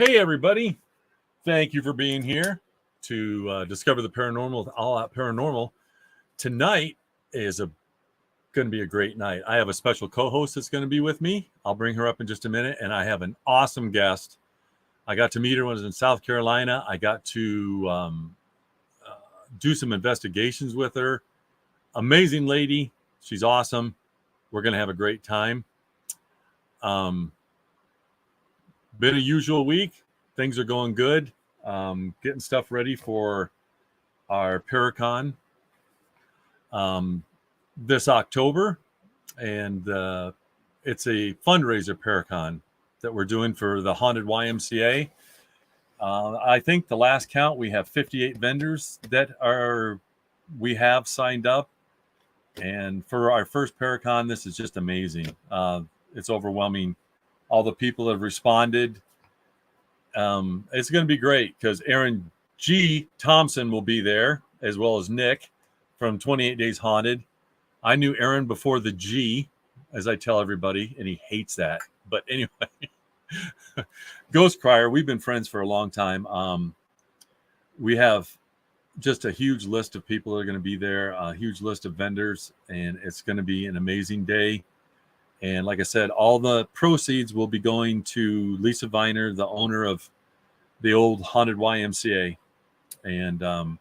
Hey, everybody. Thank you for being here to discover the paranormal with All Out Paranormal. Tonight is going to be a great night. I have a special co-host that's going to be with me. I'll bring her up in just a minute. And I have an awesome guest. I got to meet her when I was in South Carolina. I got to do some investigations with her. Amazing lady. She's awesome. We're going to have a great time. Been a usual week. Things are going good. Getting stuff ready for our Paracon this October. And it's a fundraiser Paracon that we're doing for the Haunted YMCA. I think the last count, we have 58 vendors that we have signed up. And for our first Paracon, this is just amazing. It's overwhelming. All the people that have responded. It's going to be great because Aaron G. Thompson will be there, as well as Nick from 28 Days Haunted. I knew Aaron before the G, as I tell everybody, and he hates that. But anyway, Ghost Crier, we've been friends for a long time. We have just a huge list of people that are going to be there, a huge list of vendors, and it's going to be an amazing day. And like I said, all the proceeds will be going to Lisa Viner, the owner of the old Haunted YMCA. And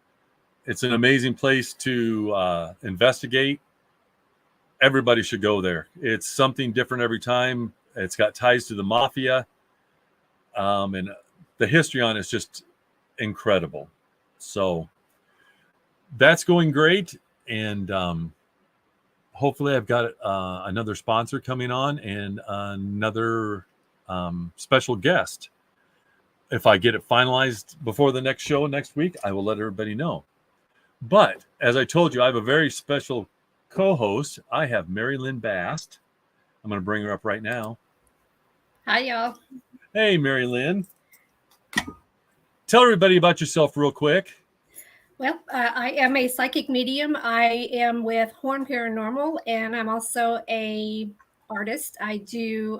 it's an amazing place to investigate. Everybody should go there. It's something different every time. It's got ties to the mafia. And the history on it is just incredible. So that's going great. And hopefully I've got another sponsor coming on and another special guest. If I get it finalized before the next show next week, I will let everybody know. But as I told you, I have a very special co-host. I have Mary Lynn Bast. I'm going to bring her up right now. Hi, y'all. Hey, Mary Lynn. Tell everybody about yourself real quick. Well, I am a psychic medium. I am with Horn Paranormal, and I'm also a artist. I do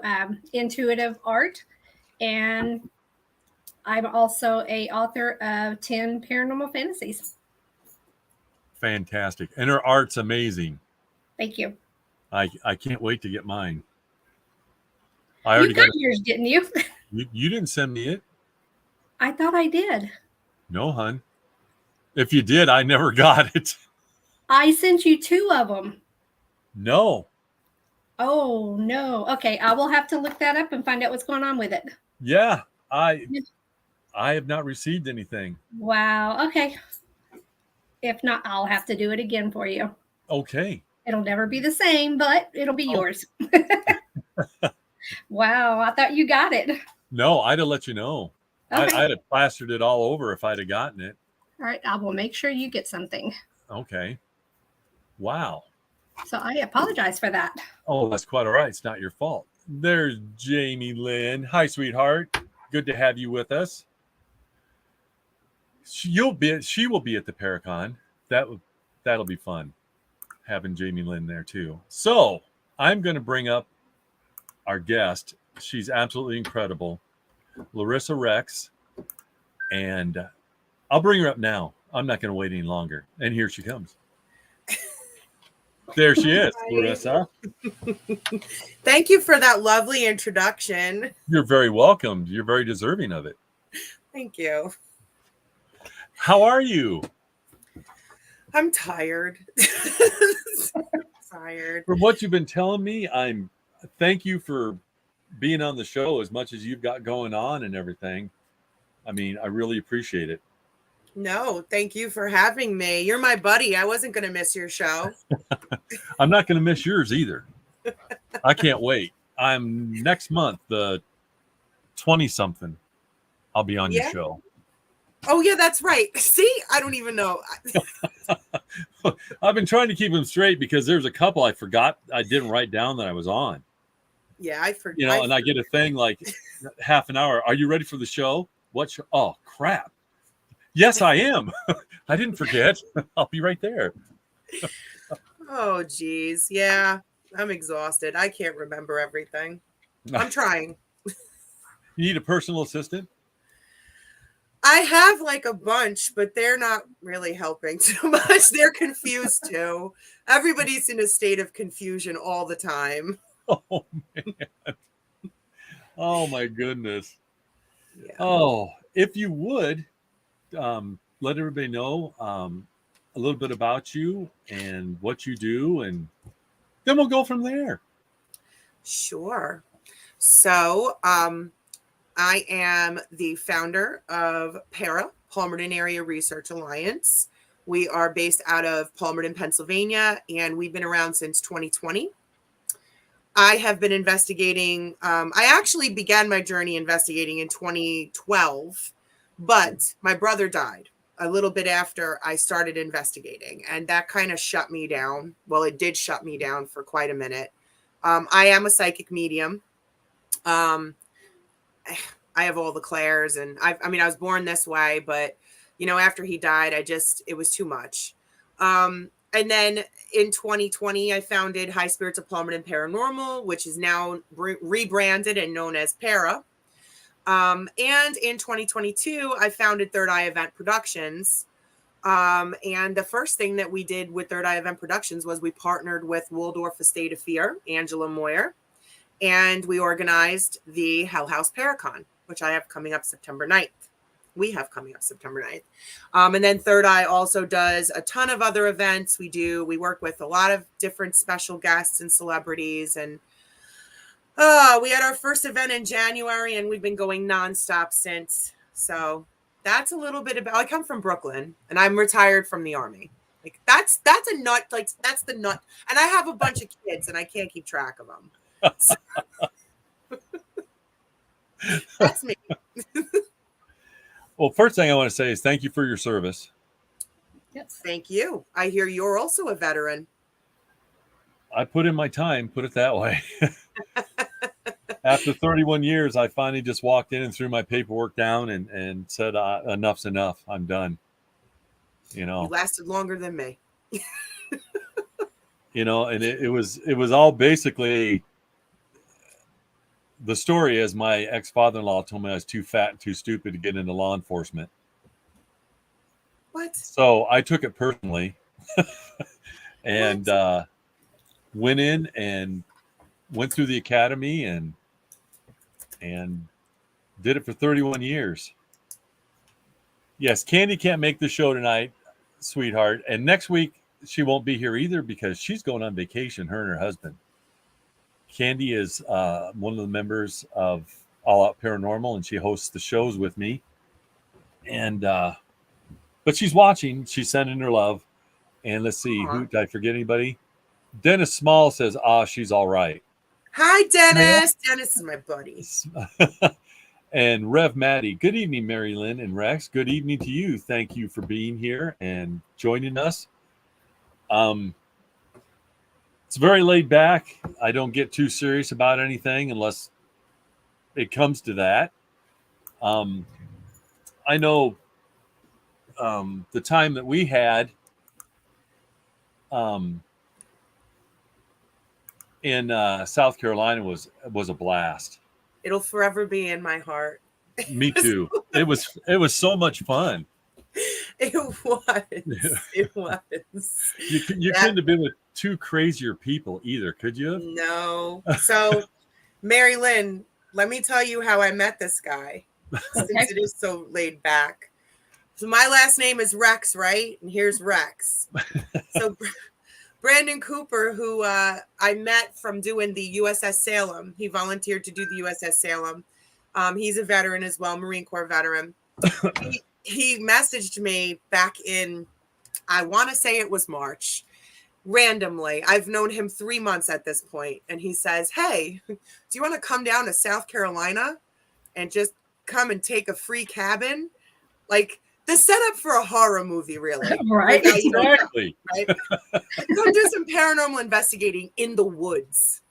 intuitive art, and I'm also a author of 10 paranormal fantasies. Fantastic. And her art's amazing. Thank you. I can't wait to get mine. I already got yours, didn't you? You didn't send me it. I thought I did. No, hon. If you did, I never got it. I sent you 2 of them. No. Oh, no. Okay, I will have to look that up and find out what's going on with it. Yeah, I have not received anything. Wow. Okay. If not, I'll have to do it again for you. Okay. It'll never be the same, but it'll be yours. Wow, I thought you got it. No, I'd have let you know. Okay. I'd have plastered it all over if I'd have gotten it. All right, I will make sure you get something. Okay. Wow. So I apologize for that. Oh, that's quite all right. It's not your fault. There's Jamie Lynn. Hi, sweetheart. Good to have you with us. She will be at the Paracon. That'll be fun, having Jamie Lynn there too. So I'm going to bring up our guest. She's absolutely incredible, Larissa Rex, and I'll bring her up now. I'm not going to wait any longer. And here she comes. There she is, Larissa. Thank you for that lovely introduction. You're very welcome. You're very deserving of it. Thank you. How are you? I'm tired. Tired. From what you've been telling me, thank you for being on the show as much as you've got going on and everything. I mean, I really appreciate it. No, thank you for having me. You're my buddy. I wasn't going to miss your show. I'm not going to miss yours either. I can't wait. I'm next month, the 20-something. I'll be on your show. Oh, yeah, that's right. See, I don't even know. I've been trying to keep them straight because there's a couple I forgot. I didn't write down that I was on. Yeah, I forgot. You know, and I get a thing like half an hour. Are you ready for the show? What show? Oh, crap. Yes, I am. I didn't forget. I'll be right there. Oh, geez. Yeah, I'm exhausted. I can't remember everything. I'm trying. You need a personal assistant? I have like a bunch, but they're not really helping too much. They're confused too. Everybody's in a state of confusion all the time. Oh man. Oh my goodness. Yeah. Oh, if you would let everybody know a little bit about you and what you do, and then we'll go from there. Sure. So, I am the founder of PARA, Palmerton Area Research Alliance. We are based out of Palmerton, Pennsylvania, and we've been around since 2020. I have been investigating. I actually began my journey investigating in 2012, but my brother died a little bit after I started investigating, and that kind of shut me down. Well, it did shut me down for quite a minute. I am a psychic medium. I have all the clairs, and I was born this way, but after he died, it was too much. And then in 2020, I founded High Spirits of Palmerton Paranormal, which is now rebranded and known as Para. And in 2022, I founded Third Eye Event Productions. And the first thing that we did with Third Eye Event Productions was we partnered with Waldorf Estate of Fear, Angela Moyer, and we organized the Hell House Paracon, which I have coming up September 9th. We have coming up September 9th. And then Third Eye also does a ton of other events. We work with a lot of different special guests and celebrities. And we had our first event in January, and we've been going nonstop since. So that's a little bit about, I come from Brooklyn, and I'm retired from the Army. Like that's a nut. Like that's the nut. And I have a bunch of kids, and I can't keep track of them. So, that's me. Well, first thing I want to say is thank you for your service. Yes. Thank you. I hear you're also a veteran. I put in my time, put it that way. After 31 years, I finally just walked in and threw my paperwork down and said, enough's enough. I'm done. You lasted longer than me. And it was all basically the story as my ex-father-in-law told me I was too fat and too stupid to get into law enforcement. What? So I took it personally and went in and went through the academy and did it for 31 years. Yes, Kandi can't make the show tonight, sweetheart. And next week, she won't be here either because she's going on vacation, her and her husband. Kandi is one of the members of All Out Paranormal, and she hosts the shows with me. And but she's watching. She's sending her love. And let's see, who did I forget? Anybody? Dennis Small says, she's all right. Hi, Dennis. Dennis is my buddy. And Rev Maddie, good evening, Mary Lynn and Rex. Good evening to you. Thank you for being here and joining us. It's very laid back. I don't get too serious about anything unless it comes to that. I know the time that we had in South Carolina was a blast. It'll forever be in my heart. Me too. It was so much fun. It was. It was. You couldn't have been with two crazier people either, could you? No. So, Mary Lynn, let me tell you how I met this guy, since it is so laid back. So my last name is Rex, right? And here's Rex. So Brandon Cooper, who I met from doing the USS Salem, he volunteered to do the USS Salem. He's a veteran as well, Marine Corps veteran. He messaged me back in, I want to say it was March, randomly. I've known him 3 months at this point. And he says, hey, do you want to come down to South Carolina and just come and take a free cabin? Like the setup for a horror movie, really. Right. Exactly. Right? Come do some paranormal investigating in the woods,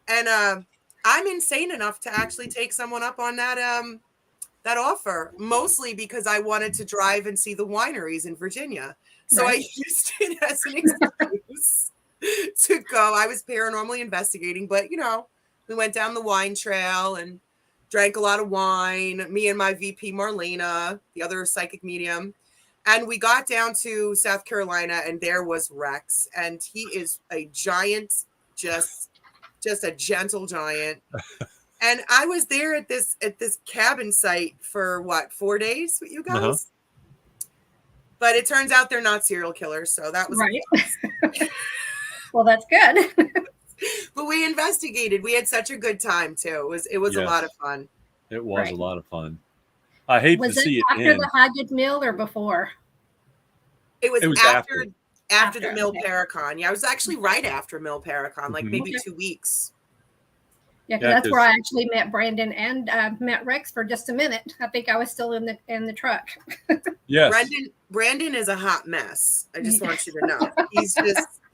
And I'm insane enough to actually take someone up on that offer, mostly because I wanted to drive and see the wineries in Virginia. So I used it as an excuse to go. I was paranormally investigating, but we went down the wine trail and drank a lot of wine, me and my VP Marlena, the other psychic medium. And we got down to South Carolina, and there was Rex. And he is a giant, just a gentle giant. And I was there at this cabin site for 4 days with you guys? Uh-huh. But it turns out they're not serial killers, so that was right. Well, that's good. But we investigated. We had such a good time too. It was a lot of fun. It was a lot of fun. I hate to see it after end. the Haggard Mill or before? It was after the Mill Paracon. Yeah, it was actually right after Mill Paracon, like maybe 2 weeks. Yeah, because that's where I actually met Brandon and met Rex for just a minute. I think I was still in the truck. Yes. Brandon is a hot mess. I just want you to know.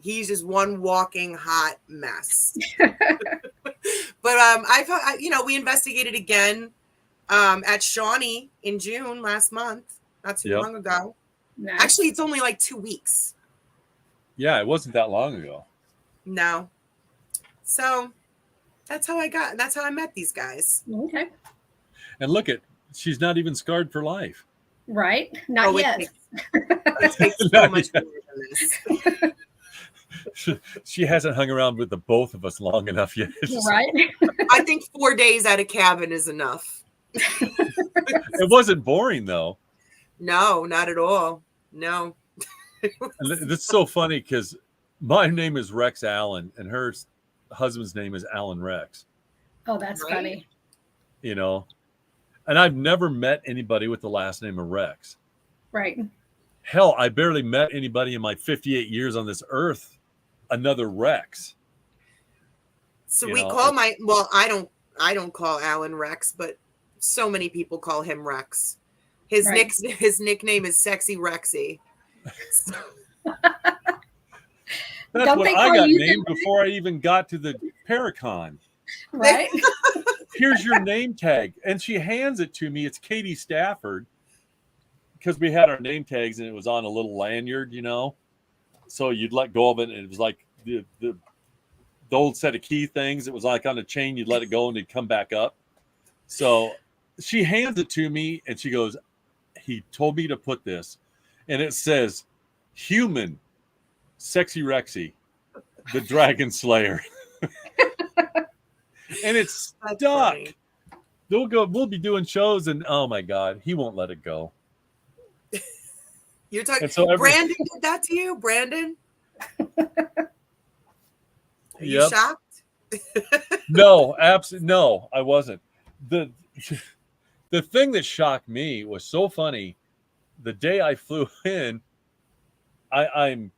He's just one walking hot mess. But we investigated again at Shawnee in June last month, not too long ago. Nice. Actually, it's only like 2 weeks. Yeah, it wasn't that long ago. No. So that's how I met these guys. Okay. And look she's not even scarred for life. Right? Not yet. It takes so much more than this. She hasn't hung around with the both of us long enough yet. Right? I think 4 days at a cabin is enough. It wasn't boring though. No, not at all. No. It's so funny because my name is Rex Allen and her husband's name is Alan Rex. Oh, that's funny. You know, and I've never met anybody with the last name of Rex. Right. Hell, I barely met anybody in my 58 years on this earth, another Rex. So we call I don't call Alan Rex, but so many people call him Rex. His nickname is Sexy Rexy. That's what I got named before I even got to the Paracon. Right. Here's your name tag. And she hands it to me. It's Katie Stafford. Because we had our name tags and it was on a little lanyard, So you'd let go of it and it was like the old set of key things. It was like on a chain, you'd let it go and it'd come back up. So she hands it to me and she goes, he told me to put this. And it says, Human Sexy Rexy, the Dragon Slayer. And it's stuck. We'll be doing shows and oh my God, he won't let it go. You're talking Brandon did that to you, Brandon? Are you shocked? No, absolutely no, I wasn't. The thing that shocked me was so funny. The day I flew in, I'm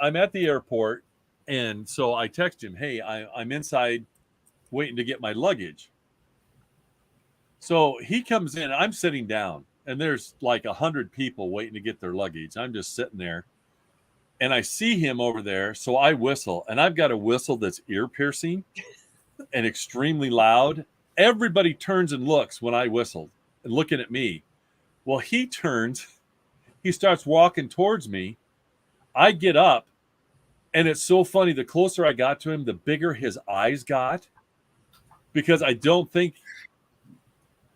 at the airport, and so I text him, "Hey, I'm inside, waiting to get my luggage." So he comes in. I'm sitting down, and there's like 100 people waiting to get their luggage. I'm just sitting there, and I see him over there. So I whistle, and I've got a whistle that's ear piercing and extremely loud. Everybody turns and looks when I whistled and looking at me. Well, he turns, he starts walking towards me. I get up, and it's so funny. The closer I got to him, the bigger his eyes got, because I don't think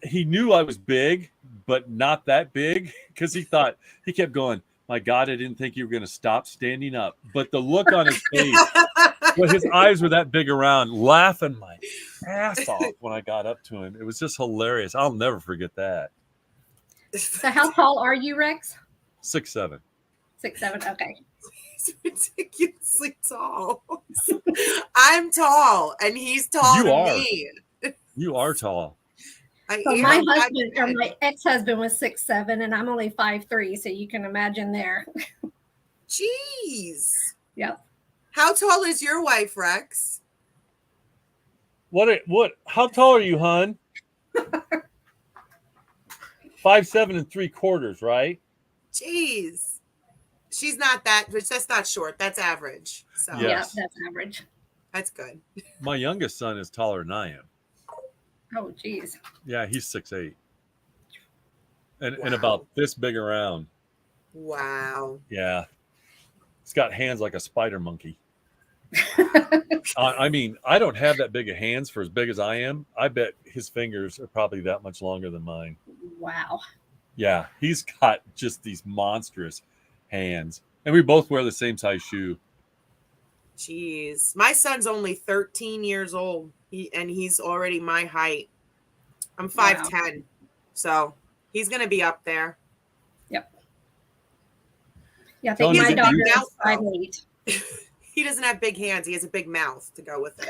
he knew I was big, but not that big, because he kept going, my God, I didn't think you were going to stop standing up. But the look on his face, when his eyes were that big around, laughing my ass off when I got up to him. It was just hilarious. I'll never forget that. So how tall are you, Rex? 6'7". 6'7", okay. He's ridiculously tall. I'm tall, and he's taller than me. You are tall. So my husband or my ex-husband was 6'7", and I'm only 5'3", so you can imagine there. Jeez. Yep. How tall is your wife, Rex? What? How tall are you, hon? 5'7"3/4", right? Jeez. She's not that, but that's not short. That's average. So yes. Yeah, that's average. That's good. My youngest son is taller than I am. Oh, geez. Yeah, he's 6'8", and about this big around. Wow. Yeah, he's got hands like a spider monkey. I mean, I don't have that big of hands for as big as I am. I bet his fingers are probably that much longer than mine. Wow. Yeah, he's got just these monstrous hands. And we both wear the same size shoe. Jeez. My son's only 13 years old, and he's already my height. I'm 5'10", so he's going to be up there. Yep. Yeah, I think my daughter is 5'8". He doesn't have big hands. He has a big mouth to go with it.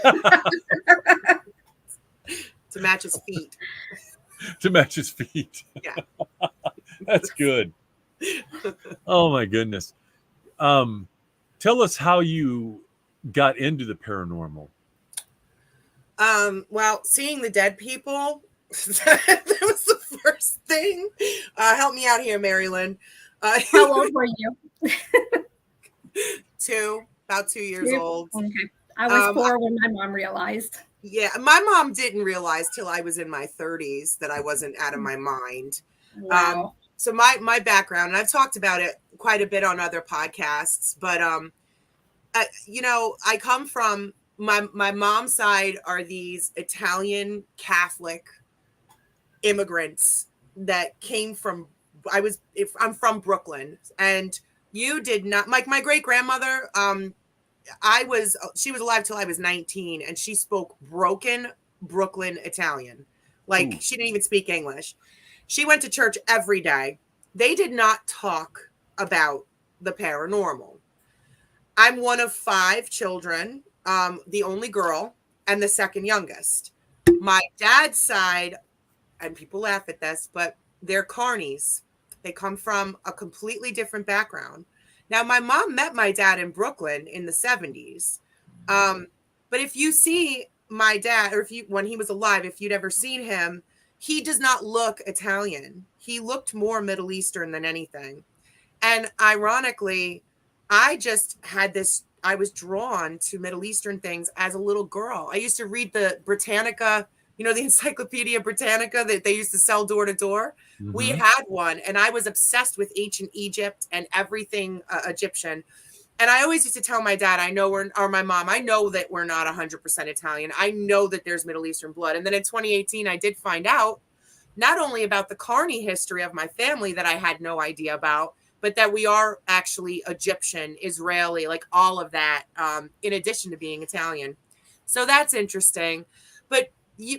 To match his feet. To match his feet. Yeah. That's good. Oh, my goodness. Tell us how you got into the paranormal. Well, seeing the dead people, that was the first thing. Help me out here, Marilyn. How old were you? About 2 years old. Okay. I was 4 when my mom realized. Yeah, my mom didn't realize till I was in my 30s that I wasn't out of my mind. Wow. So my background, and I've talked about it quite a bit on other podcasts, but I come from my mom's side are these Italian Catholic immigrants that came from. I'm from Brooklyn, and you did not like my great grandmother. She was alive till I was 19, and she spoke broken Brooklyn Italian. Like, she didn't even speak English. She went to church every day. They did not talk about the paranormal. I'm one of 5 children, the only girl, and the second youngest. My dad's side, and people laugh at this, but they're carnies. They come from a completely different background. Now, my mom met my dad in Brooklyn in the 70s. But if you see my dad, or when he was alive, if you'd ever seen him, he does not look Italian. He looked more Middle Eastern than anything. And ironically, I was drawn to Middle Eastern things as a little girl. I used to read the Britannica, the Encyclopedia Britannica that they used to sell door to door. Mm-hmm. We had one, and I was obsessed with ancient Egypt and everything Egyptian. And I always used to tell my dad, my mom, I know that we're not 100% Italian. I know that there's Middle Eastern blood. And then in 2018, I did find out not only about the carny history of my family that I had no idea about, but that we are actually Egyptian, Israeli, like all of that, in addition to being Italian. So that's interesting. But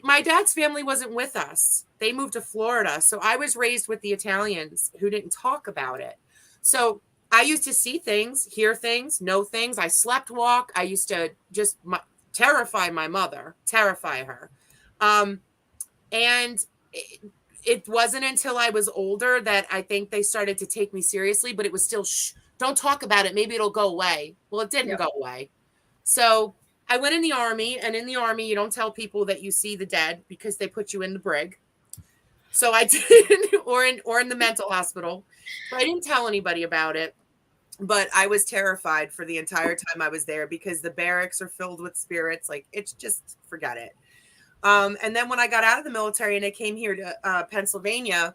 my dad's family wasn't with us. They moved to Florida. So I was raised with the Italians who didn't talk about it. So I used to see things, hear things, know things. I slept walk. I used to just terrify my mother, terrify her. And it wasn't until I was older that I think they started to take me seriously, but it was still, don't talk about it. Maybe it'll go away. Well, it didn't go away. So I went in the Army, and in the Army, you don't tell people that you see the dead because they put you in the brig. So I did, or in the mental hospital. But I didn't tell anybody about it. But I was terrified for the entire time I was there because the barracks are filled with spirits. Like, it's just, forget it. And then when I got out of the military and I came here to Pennsylvania,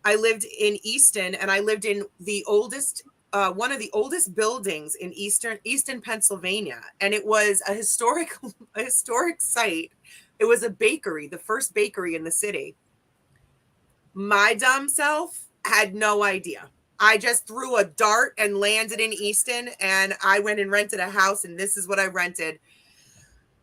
I lived in Easton, and I lived in the oldest, one of the oldest buildings in Easton, Pennsylvania. And it was a historic site. It was a bakery, the first bakery in the city. My dumb self had no idea. I just threw a dart and landed in Easton, and I went and rented a house, and this is what I rented.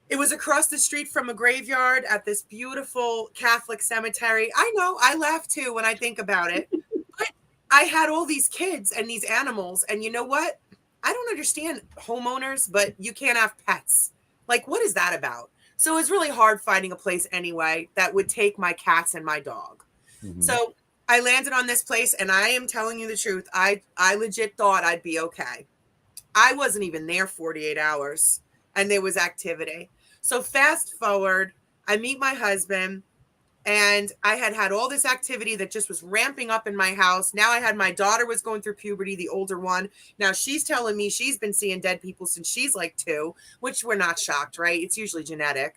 It was across the street from a graveyard at this beautiful Catholic cemetery. I know, I laugh too when I think about it. But I had all these kids and these animals, and you know what? I don't understand homeowners, but you can't have pets. Like, what is that about? So it was really hard finding a place anyway that would take my cats and my dog. Mm-hmm. So I landed on this place, and I am telling you the truth. I legit thought I'd be okay. I wasn't even there 48 hours, and there was activity. So fast forward, I meet my husband, and I had all this activity that just was ramping up in my house. Now I had my daughter was going through puberty, the older one. Now she's telling me she's been seeing dead people since she's like 2, which we're not shocked, right? It's usually genetic.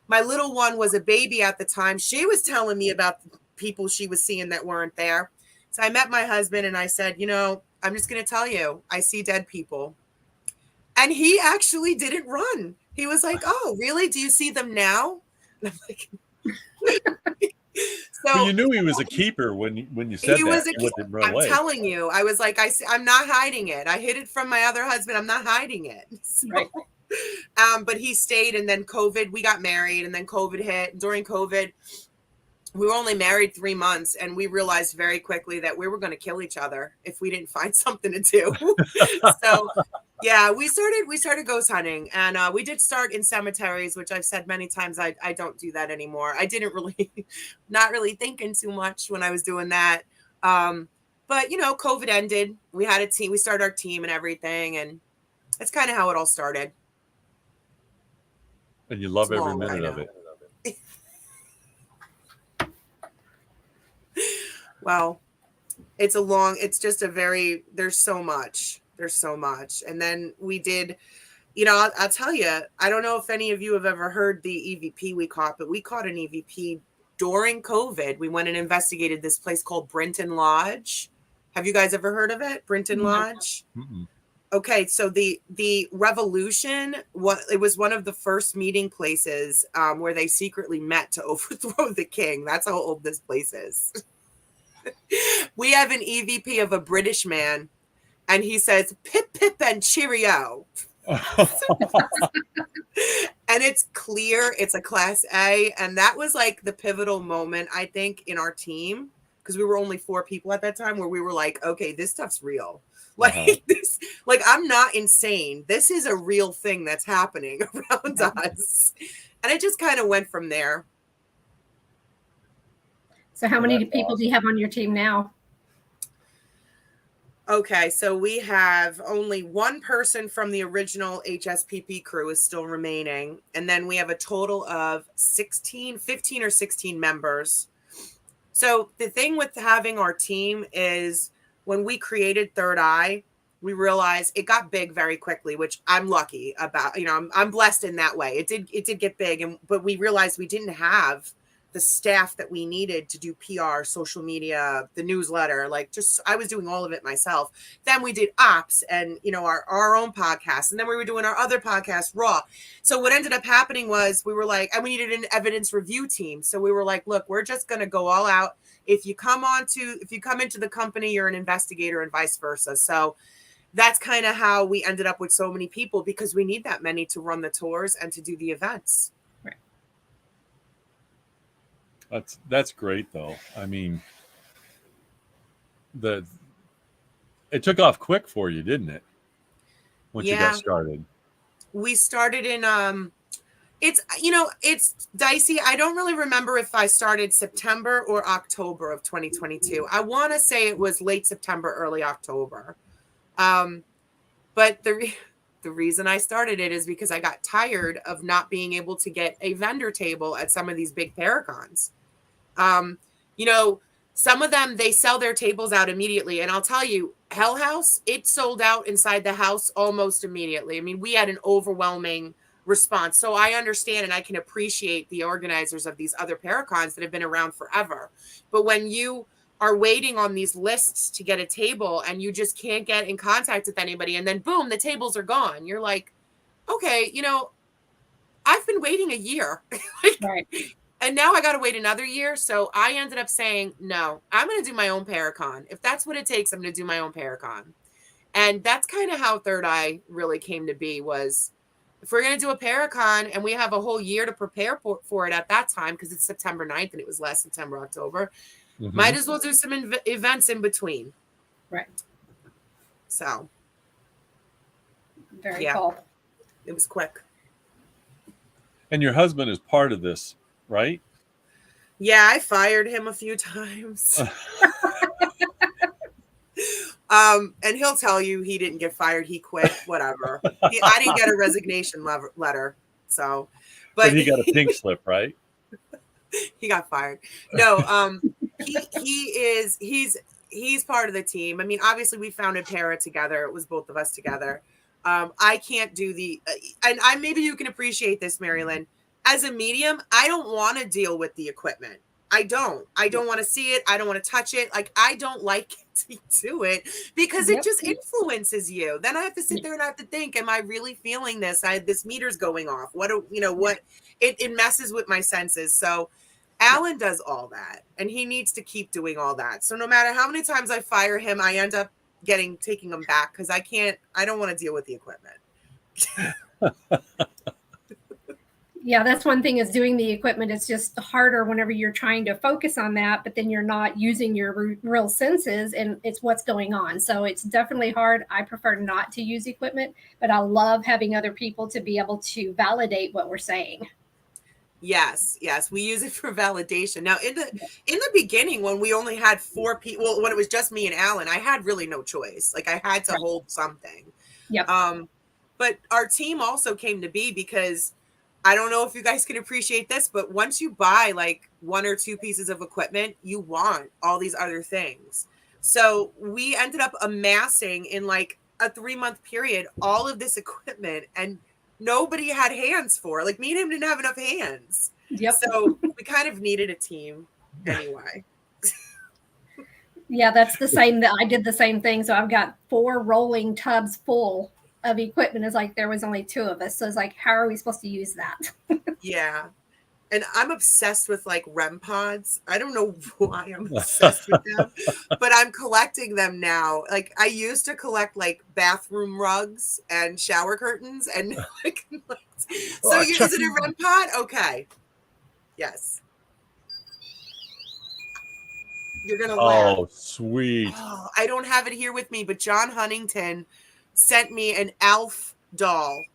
My little one was a baby at the time. She was telling me about people she was seeing that weren't there. So I met my husband, and I said, I'm just going to tell you, I see dead people. And he actually didn't run. He was like, "Oh, really? Do you see them now?" And I'm like, But so you knew he was a keeper when you said he that. was He wouldn't run I'm away. telling you, I was like, I'm not hiding it. I hid it from my other husband. I'm not hiding it. So, Right. but he stayed, and then COVID, we got married, and then COVID hit. During COVID, we were only married 3 months, and we realized very quickly that we were going to kill each other if we didn't find something to do. So yeah, we started ghost hunting, and we did start in cemeteries, which I've said many times I don't do that anymore. I didn't really, not really thinking too much when I was doing that. But COVID ended. We had a team. We started our team and everything, and that's kind of how it all started. And you love It's every long, I minute of know. it. Well, it's just a very, there's so much. And then we did, I'll tell you, I don't know if any of you have ever heard the EVP we caught, but we caught an EVP during COVID. We went and investigated this place called Brinton Lodge. Have you guys ever heard of it? Brinton Lodge? Mm-mm. Okay, so the Revolution, it was one of the first meeting places where they secretly met to overthrow the king. That's how old this place is. We have an EVP of a British man, and he says, "Pip, pip, and cheerio." And it's clear it's a Class A. And that was like the pivotal moment, I think, in our team, because we were only 4 people at that time, where we were like, okay, this stuff's real. Like this, like, I'm not insane. This is a real thing that's happening around us. And it just kind of went from there. So how many people do you have on your team now? Okay, so we have only one person from the original HSPP crew is still remaining. And then we have a total of 15 or 16 members. So the thing with having our team is when we created Third Eye, we realized it got big very quickly, which I'm lucky about. I'm blessed in that way. It did get big, but we realized we didn't have the staff that we needed to do PR, social media, the newsletter. Like, just, I was doing all of it myself. Then we did ops and, our own podcast. And then we were doing our other podcast, Raw. So what ended up happening was we were like, and we needed an evidence review team. So we were like, look, we're just going to go all out. If you come into the company, you're an investigator, and vice versa. So that's kind of how we ended up with so many people, because we need that many to run the tours and to do the events. That's great, though. I mean, it took off quick for you, didn't it? Once you got started. We started in it's dicey. I don't really remember if I started September or October of 2022. I want to say it was late September, early October. But the reason I started it is because I got tired of not being able to get a vendor table at some of these big Paracons. Some of them, they sell their tables out immediately. And I'll tell you, Hell House, it sold out inside the house almost immediately. I mean, we had an overwhelming response. So I understand and I can appreciate the organizers of these other Paracons that have been around forever. But when you are waiting on these lists to get a table and you just can't get in contact with anybody, and then boom, the tables are gone. You're like, okay, I've been waiting a year. Right. And now I got to wait another year. So I ended up saying, no, I'm going to do my own Paracon. If that's what it takes, I'm going to do my own Paracon. And that's kind of how Third Eye really came to be, was if we're going to do a Paracon and we have a whole year to prepare for it at that time, because it's September 9th and it was last September, October, might as well do some events in between. Right. So. Very cool. It was quick. And your husband is part of this, right? Yeah, I fired him a few times. And he'll tell you he didn't get fired. He quit, whatever. I didn't get a resignation letter. So, but he got a pink slip, right? He got fired. No, he's part of the team. I mean, obviously we founded Para together. It was both of us together. I can't do and maybe you can appreciate this, Marilyn. As a medium, I don't want to deal with the equipment. I don't want to see it. I don't want to touch it. Like, I don't like to do it because it just influences you. Then I have to sit there and I have to think, am I really feeling this? This meter's going off. What it messes with my senses. So Alan does all that, and he needs to keep doing all that. So no matter how many times I fire him, I end up taking him back because I don't want to deal with the equipment. Yeah, that's one thing is doing the equipment. It's just harder whenever you're trying to focus on that, but then you're not using your real senses and it's what's going on. So it's definitely hard. I prefer not to use equipment, but I love having other people to be able to validate what we're saying. Yes, we use it for validation. Now, in the beginning, when we only had 4 people, when it was just me and Alan, I had really no choice. Like, I had to hold something. Yep. But our team also came to be because I don't know if you guys can appreciate this, but once you buy like 1 or 2 pieces of equipment, you want all these other things. So we ended up amassing in like a 3-month period all of this equipment, and nobody had hands for. Like, me and him didn't have enough hands. Yep. So we kind of needed a team anyway. Yeah, that's the same. That I did the same thing. So I've got 4 rolling tubs full of equipment. It's like there was only 2 of us. So it's like, how are we supposed to use that? Yeah. And I'm obsessed with like REM pods. I don't know why I'm obsessed with them, but I'm collecting them now. Like, I used to collect like bathroom rugs and shower curtains, and is it a REM pod? Okay. Yes. You're gonna laugh. Oh, sweet. Oh, I don't have it here with me, but John Huntington sent me an Alf doll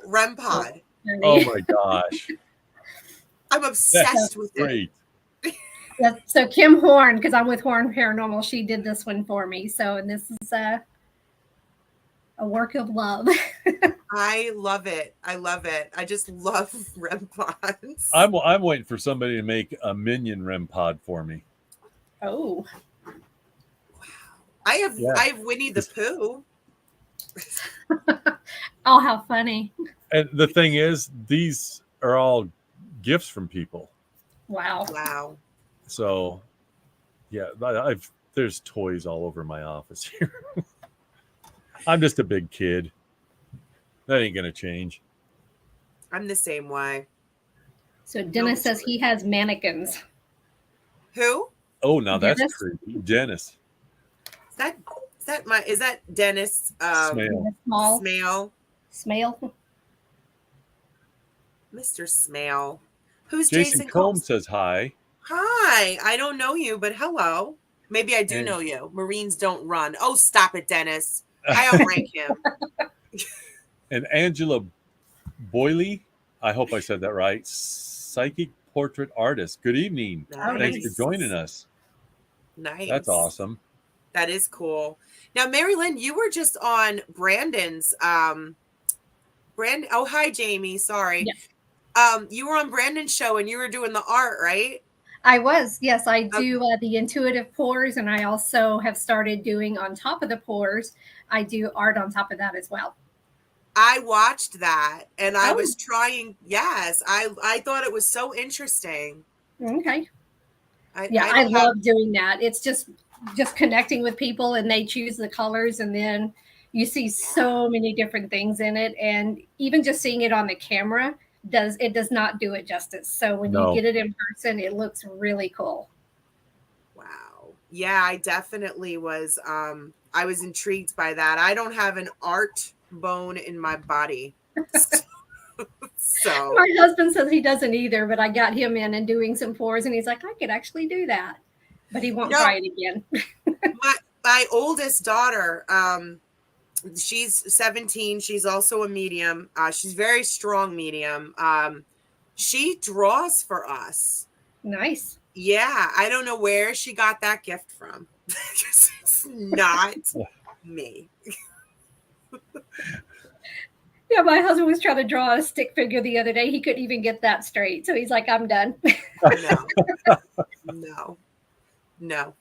REM pod. Oh my gosh. I'm obsessed with it. So Kim Horn, because I'm with Horn Paranormal, she did this one for me. So, and this is a work of love. I love it. I just love REM pods. I'm waiting for somebody to make a minion REM pod for me. Oh. Wow. I have Winnie the Pooh. Oh, how funny. And the thing is, these are all gifts from people. Wow. So, yeah, there's toys all over my office here. I'm just a big kid. That ain't going to change. I'm the same way. So Dennis says he has mannequins. Who? Oh, now that's creepy. Dennis. Is that Dennis? Smale. Mr. Smale. Who's Jason Combs says hi. Hi. I don't know you, but hello. Maybe I do know you. Marines don't run. Oh, stop it, Dennis. I outrank him. And Angela Boyley, I hope I said that right. Psychic portrait artist. Good evening. Nice. Thanks for joining us. Nice. That's awesome. That is cool. Now, Mary Lynn, you were just on Brandon's oh, hi, Jamie. Sorry. Yes. You were on Brandon's show and you were doing the art, right? I was. Yes, I do the intuitive pours, and I also have started doing on top of the pours. I do art on top of that as well. I watched that and I was trying. Yes, I thought it was so interesting. Okay. I love doing that. It's just connecting with people, and they choose the colors, and then you see so many different things in it, and even just seeing it on the camera does not do it justice. So when you get it in person, it looks really cool. Wow. Yeah, I definitely was. I was intrigued by that. I don't have an art bone in my body. So my husband says he doesn't either, but I got him in and doing some pours, and he's like, I could actually do that, but he won't try it again. my oldest daughter, she's 17. She's also a medium. She's very strong medium. She draws for us. Nice. Yeah, I don't know where she got that gift from. It's not me. Yeah, my husband was trying to draw a stick figure the other day. He couldn't even get that straight. So he's like, I'm done. No. Not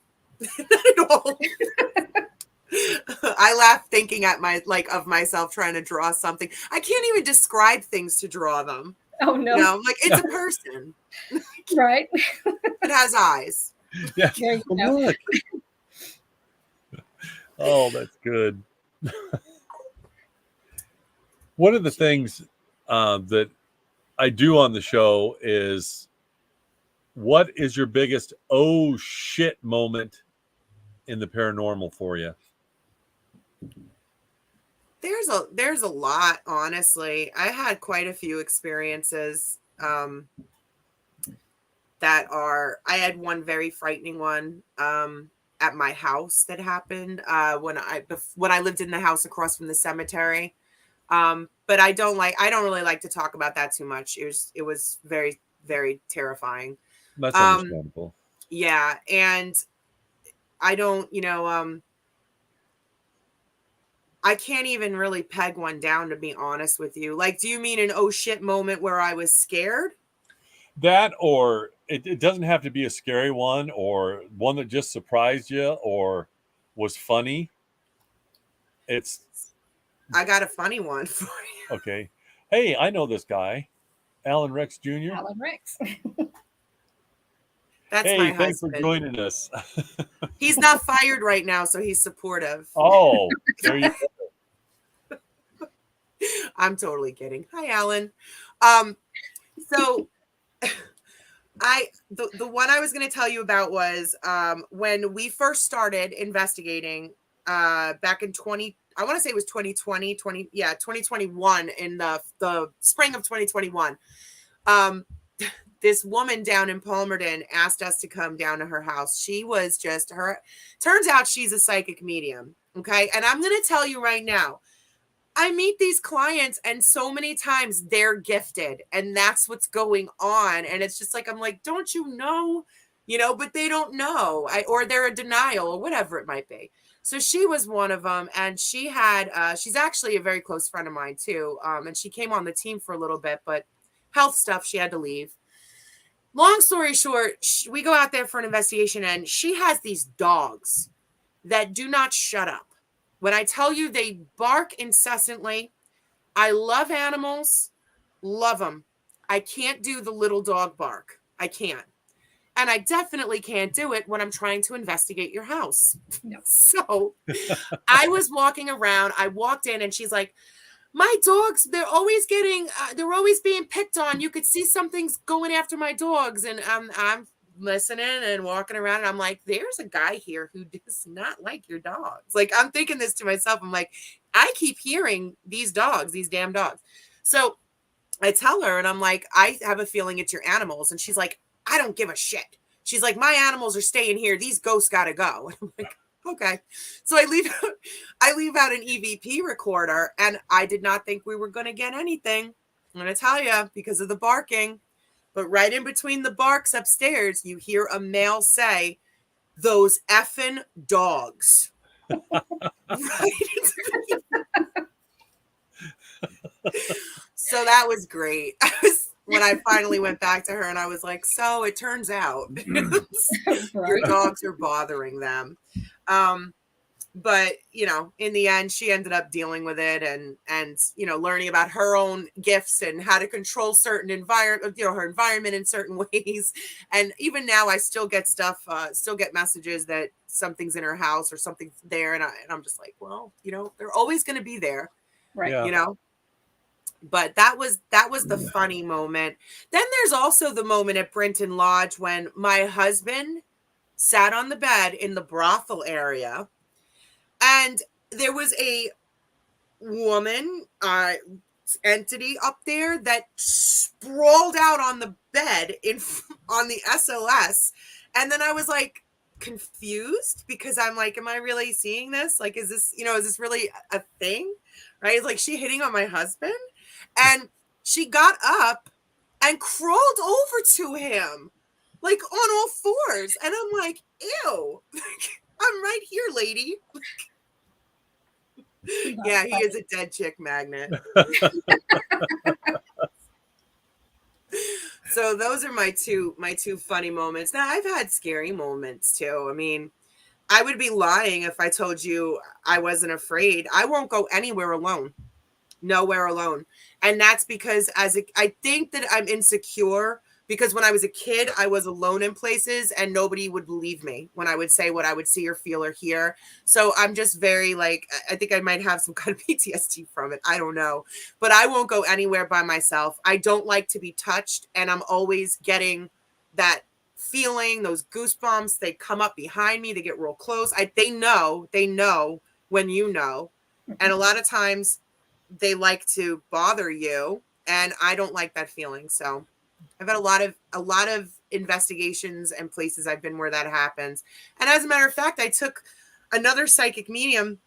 at all. I laugh thinking at of myself trying to draw something. I can't even describe things to draw them. Oh, no. I'm like, it's a person. I Right. It has eyes. Yeah. There you Well, go. look. Oh, that's good. One of the things that I do on the show is, what is your biggest oh shit moment in the paranormal for you? There's a lot, honestly. I had quite a few experiences I had one very frightening one at my house that happened when I lived in the house across from the cemetery. But I don't really like to talk about that too much. It was very, very terrifying. That's understandable. Yeah, and I don't, I can't even really peg one down, to be honest with you. Like, do you mean an oh shit moment where I was scared? That, or it doesn't have to be a scary one, or one that just surprised you or was funny. I got a funny one for you. Okay. Hey, I know this guy, Alan Rex Jr. Alan Rex. That's Hey, my thanks for husband. joining us. He's not fired right now, so he's supportive. Oh, there you go. I'm totally kidding. Hi, Alan. So the one I was going to tell you about was when we first started investigating back in 2021, in the spring of 2021. This woman down in Palmerton asked us to come down to her house. She was turns out she's a psychic medium. Okay. And I'm going to tell you right now, I meet these clients and so many times they're gifted and that's what's going on. And it's just like, I'm like, don't you know, but they don't know, or they're in denial or whatever it might be. So she was one of them. And she's actually a very close friend of mine too. And she came on the team for a little bit, but health stuff, she had to leave. Long story short, we go out there for an investigation and she has these dogs that do not shut up. When I tell you they bark incessantly, I love animals, love them. I can't do the little dog bark. I can't. And I definitely can't do it when I'm trying to investigate your house. No. So I was walking around. I walked in and she's like, my dogs, they're always being picked on. You could see something's going after my dogs. And I'm listening and walking around and I'm like, there's a guy here who does not like your dogs. Like, I'm thinking this to myself. I'm like, I keep hearing these damn dogs. So I tell her and I'm like, I have a feeling it's your animals. And she's like, I don't give a shit. She's like, my animals are staying here. These ghosts got to go. And I'm like, okay. So I leave out an EVP recorder and I did not think we were going to get anything. I'm going to tell you, because of the barking. But right in between the barks upstairs, you hear a male say, those effing dogs. So that was great. When I finally went back to her and I was like, so it turns out your dogs are bothering them. But, in the end, she ended up dealing with it and learning about her own gifts and how to control certain her environment in certain ways. And even now I still get messages that something's in her house or something's there. And I'm just like, well, they're always going to be there. Right. Yeah. But that was the funny moment. Then there's also the moment at Brinton Lodge when my husband sat on the bed in the brothel area. And there was a woman entity up there that sprawled out on the bed on the SLS. And then I was like confused because I'm like, am I really seeing this? Like, is this really a thing? Right? It's like, she hitting on my husband? And she got up and crawled over to him, like on all fours. And I'm like, ew, I'm right here, lady. Yeah, he is a dead chick magnet. So those are my two funny moments. Now, I've had scary moments too. I mean, I would be lying if I told you I wasn't afraid. I won't go anywhere alone. Nowhere alone. And that's because I think that I'm insecure because when I was a kid, I was alone in places and nobody would believe me when I would say what I would see or feel or hear. So I'm just very like, I think I might have some kind of PTSD from it. I don't know, but I won't go anywhere by myself. I don't like to be touched, and I'm always getting that feeling, those goosebumps. They come up behind me, they get real close. They know when you know. And a lot of times they like to bother you, and I don't like that feeling. So I've had a lot of investigations and places I've been where that happens. And as a matter of fact, I took another psychic medium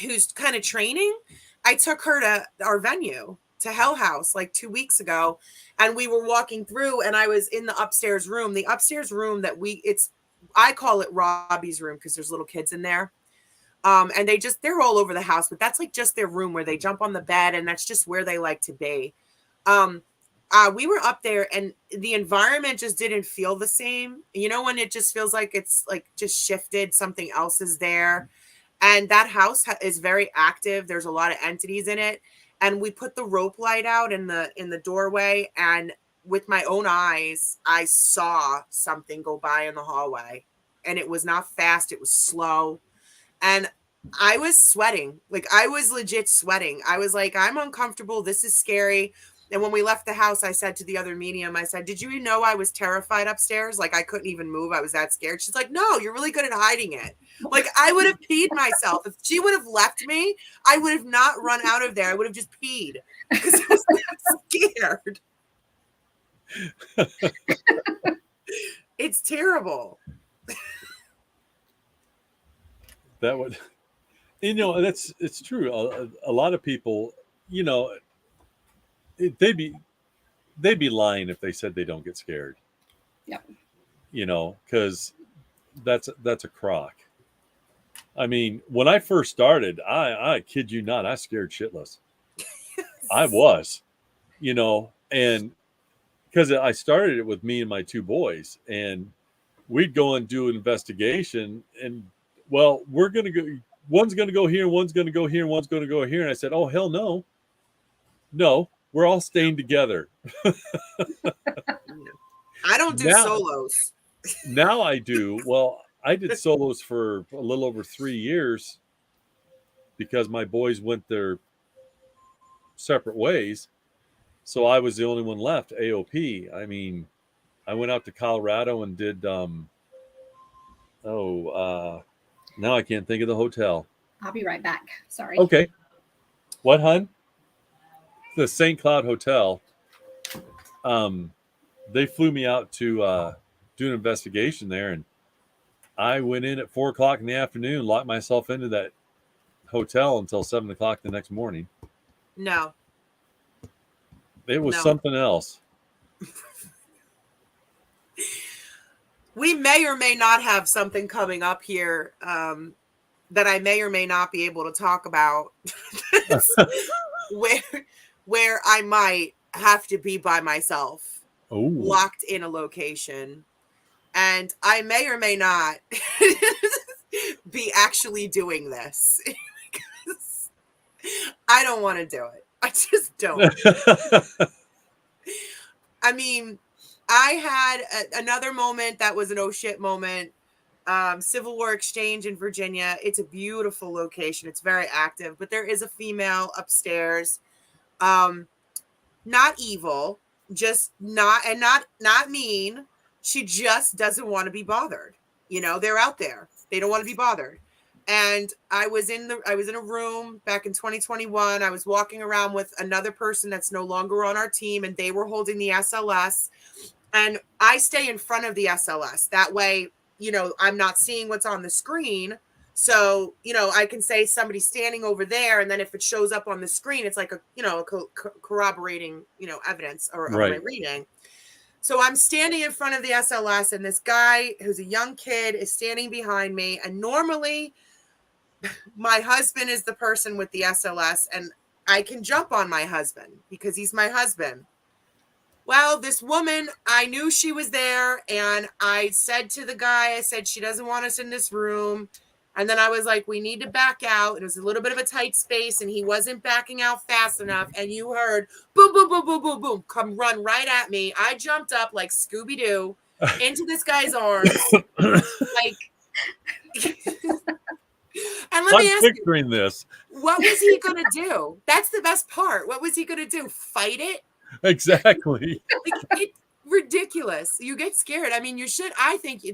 who's kind of training. I took her to our venue, to Hell House, like 2 weeks ago, and we were walking through, and I was in the upstairs room that I call it Robbie's room because there's little kids in there. And they're all over the house, but that's like just their room where they jump on the bed, and that's just where they like to be. We were up there, and the environment just didn't feel the same. You know, when it just feels like it's like just shifted, something else is there. And that house is very active. There's a lot of entities in it. And we put the rope light out in the doorway, and with my own eyes, I saw something go by in the hallway, and it was not fast. It was slow. And I was sweating. Like, I was legit sweating. I was like, I'm uncomfortable. This is scary. And when we left the house, I said to the other medium, I said, did you know I was terrified upstairs? Like, I couldn't even move. I was that scared. She's like, no, you're really good at hiding it. Like, I would have peed myself. If she would have left me, I would have not run out of there. I would have just peed because I was scared. It's terrible. That would, it's true. A lot of people, they'd be lying if they said they don't get scared. Yeah. Because that's a crock. I mean, when I first started, I kid you not, I scared shitless. Yes. I was, and because I started it with me and my two boys, and we'd go and do an investigation, and well, we're going to go, one's going to go here, one's going to go here, and one's going to go here. And I said, oh, hell no. No, we're all staying together. I don't do solos. Now I do. Well, I did solos for a little over 3 years because my boys went their separate ways. So I was the only one left, AOP. I mean, I went out to Colorado and did, now I can't think of the hotel. I'll be right back. Sorry. Okay. What, hun? The St. Cloud Hotel. They flew me out to do an investigation there, and I went in at 4:00 in the afternoon, locked myself into that hotel until 7:00 the next morning. No. It was something else. We may or may not have something coming up here that I may or may not be able to talk about where I might have to be by myself, locked in a location. And I may or may not be actually doing this because I don't want to do it. I just don't. I mean, I had another moment that was an oh shit moment. Civil War Exchange in Virginia. It's a beautiful location. It's very active, but there is a female upstairs. Not evil, just not mean. She just doesn't want to be bothered. They're out there. They don't want to be bothered. And I was in a room back in 2021. I was walking around with another person that's no longer on our team, and they were holding the SLS. And I stay in front of the SLS. That way, I'm not seeing what's on the screen. So, I can say somebody's standing over there. And then if it shows up on the screen, it's like a corroborating, evidence or my reading. So I'm standing in front of the SLS, and this guy who's a young kid is standing behind me. And normally my husband is the person with the SLS, and I can jump on my husband because he's my husband. Well, this woman, I knew she was there, and I said to the guy, I said, she doesn't want us in this room. And then I was like, we need to back out. It was a little bit of a tight space and he wasn't backing out fast enough. And you heard boom, boom, boom, boom, boom, boom, come run right at me. I jumped up like Scooby-Doo into this guy's arms. Like, and let me ask picturing this. What was he going to do? That's the best part. What was he going to do? Fight it? Exactly. Like, it's ridiculous. You get scared. I mean, you should. I think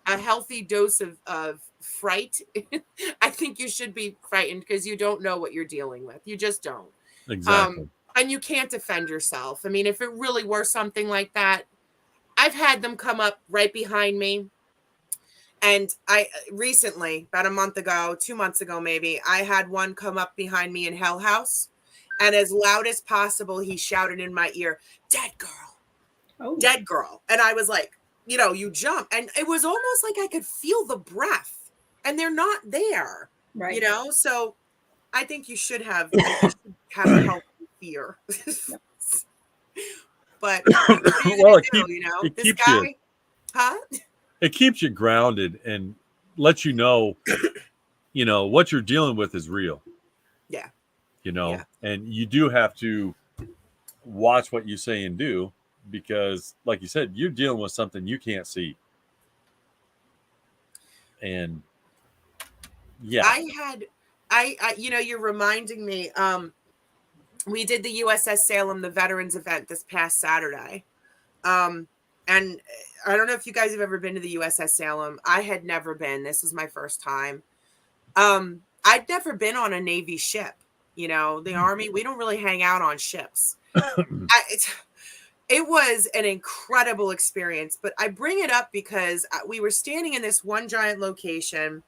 a healthy dose of fright. I think you should be frightened because you don't know what you're dealing with. You just don't. Exactly. And you can't defend yourself. I mean, if it really were something like that, I've had them come up right behind me. And I recently, about a month ago, 2 months ago, maybe, I had one come up behind me in Hell House. And as loud as possible, he shouted in my ear, "Dead girl, dead girl." And I was like, you jump. And it was almost like I could feel the breath. And they're not there, Right. So I think you should have a healthy fear. But well, this guy, huh? It keeps you grounded and lets you know, what you're dealing with is real. Yeah. And you do have to watch what you say and do because, like you said, you're dealing with something you can't see. And yeah, you're reminding me, we did the USS Salem, the Veterans event this past Saturday. And I don't know if you guys have ever been to the USS Salem. I had never been. This was my first time. I'd never been on a Navy ship. The Army, we don't really hang out on ships. It was an incredible experience, but I bring it up because we were standing in this one giant location.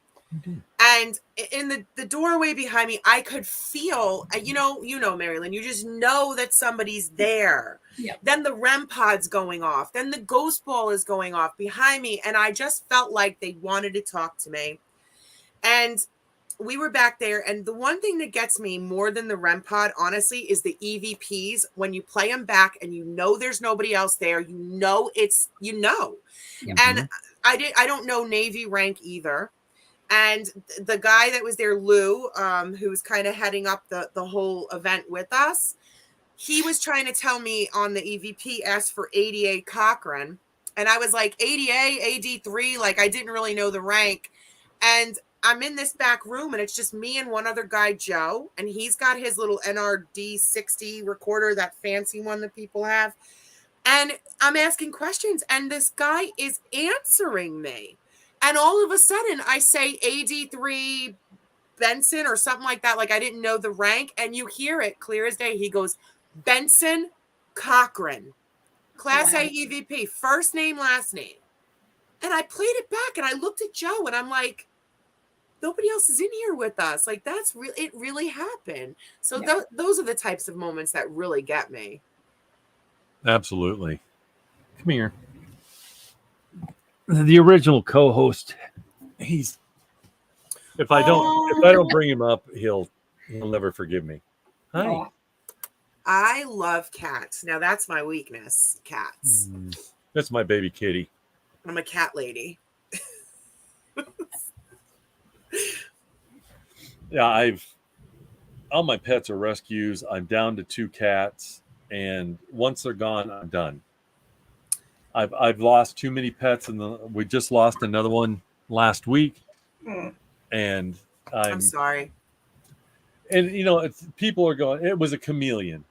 And in the doorway behind me, I could feel, Marilyn, you just know that somebody's there. Yep. Then the REM pod's going off. Then the ghost ball is going off behind me. And I just felt like they wanted to talk to me. And we were back there. And the one thing that gets me more than the REM pod, honestly, is the EVPs. When you play them back and there's nobody else there, Yep. And I don't know Navy rank either. And the guy that was there, Lou, who was kind of heading up the whole event with us, he was trying to tell me on the EVP, asked for ADA Cochran. And I was like, ADA, AD3, like I didn't really know the rank. And I'm in this back room and it's just me and one other guy, Joe. And he's got his little NRD 60 recorder, that fancy one that people have. And I'm asking questions and this guy is answering me. And all of a sudden, I say AD3 Benson or something like that. Like I didn't know the rank. And you hear it clear as day. He goes, Benson Cochran, Class A EVP, first name, last name. And I played it back and I looked at Joe and I'm like, nobody else is in here with us. Like it really happened. So those are the types of moments that really get me. Absolutely. Come here. The original co-host, if I don't bring him up, he'll never forgive me. Hi. Oh. I love cats. Now that's my weakness, cats. That's my baby kitty. I'm a cat lady. Yeah, all my pets are rescues. I'm down to 2 cats, and once they're gone, I'm done. I've lost too many pets, and we just lost another one last week. And I'm sorry. And people are going, it was a chameleon.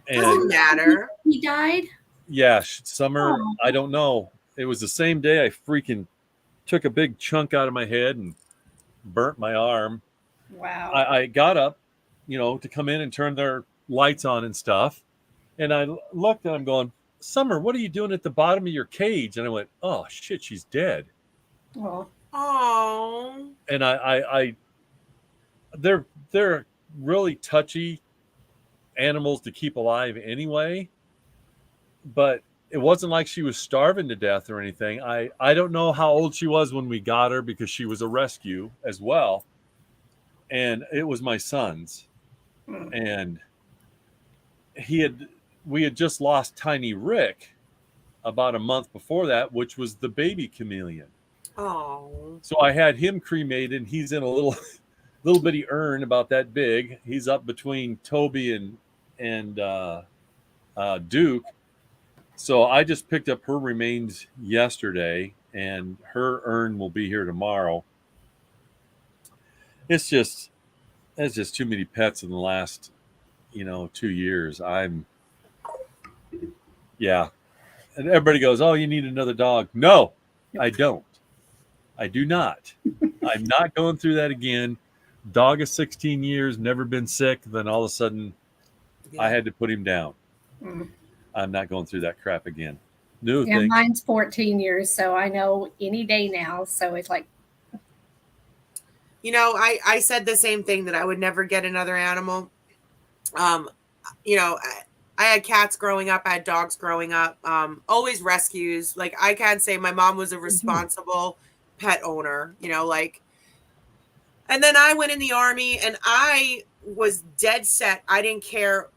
Doesn't matter. He died? Yeah, Summer. Oh. I don't know. It was the same day I freaking took a big chunk out of my head and burnt my arm. Wow. I got up, to come in and turn their lights on and stuff. And I looked and I'm going, Summer, what are you doing at the bottom of your cage? And I went, oh shit, she's dead. Oh. And they're really touchy animals to keep alive anyway. But it wasn't like she was starving to death or anything. I don't know how old she was when we got her because she was a rescue as well. And it was my son's. And we had just lost Tiny Rick about a month before that, which was the baby chameleon. Oh. So I had him cremated, and he's in a little bitty urn about that big. He's up between Toby and Duke. So I just picked up her remains yesterday, and her urn will be here tomorrow. It's just there's just too many pets in the last 2 years. Yeah. And everybody goes, "Oh, you need another dog." No, I don't. I do not. I'm not going through that again. Dog is 16 years, never been sick. Then all of a sudden, I had to put him down. Mm. I'm not going through that crap again. New Yeah, thing. mine's 14 years, so I know any day now. So it's like, I said the same thing, that I would never get another animal. I had cats growing up. I had dogs growing up. Always rescues. Like, I can't say my mom was a responsible pet owner, and then I went in the Army, and I was dead set. I didn't care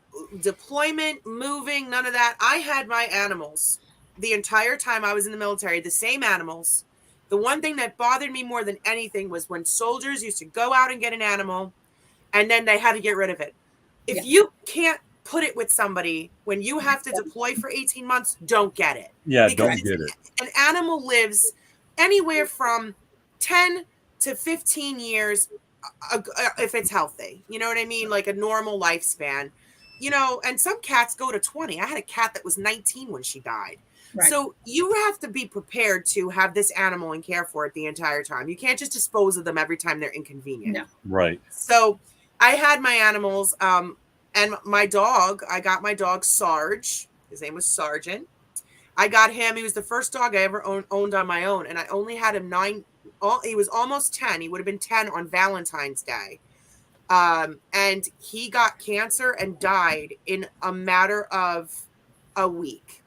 deployment, moving, none of that. I had my animals the entire time I was in the military, the same animals. The one thing that bothered me more than anything was when soldiers used to go out and get an animal, and then they had to get rid of it. If you can't put it with somebody when you have to deploy for 18 months, don't get it. Yeah, Because don't get it. An animal lives anywhere from 10 to 15 years if it's healthy. You know what I mean? Like a normal lifespan. And some cats go to 20. I had a cat that was 19 when she died. Right. So you have to be prepared to have this animal and care for it the entire time. You can't just dispose of them every time they're inconvenient. No. Right. So I had my animals, and my dog, I got my dog Sarge. His name was Sergeant. I got him. He was the first dog I ever owned on my own. And I only had him he was almost 10. He would have been 10 on Valentine's Day. And he got cancer and died in a matter of a week.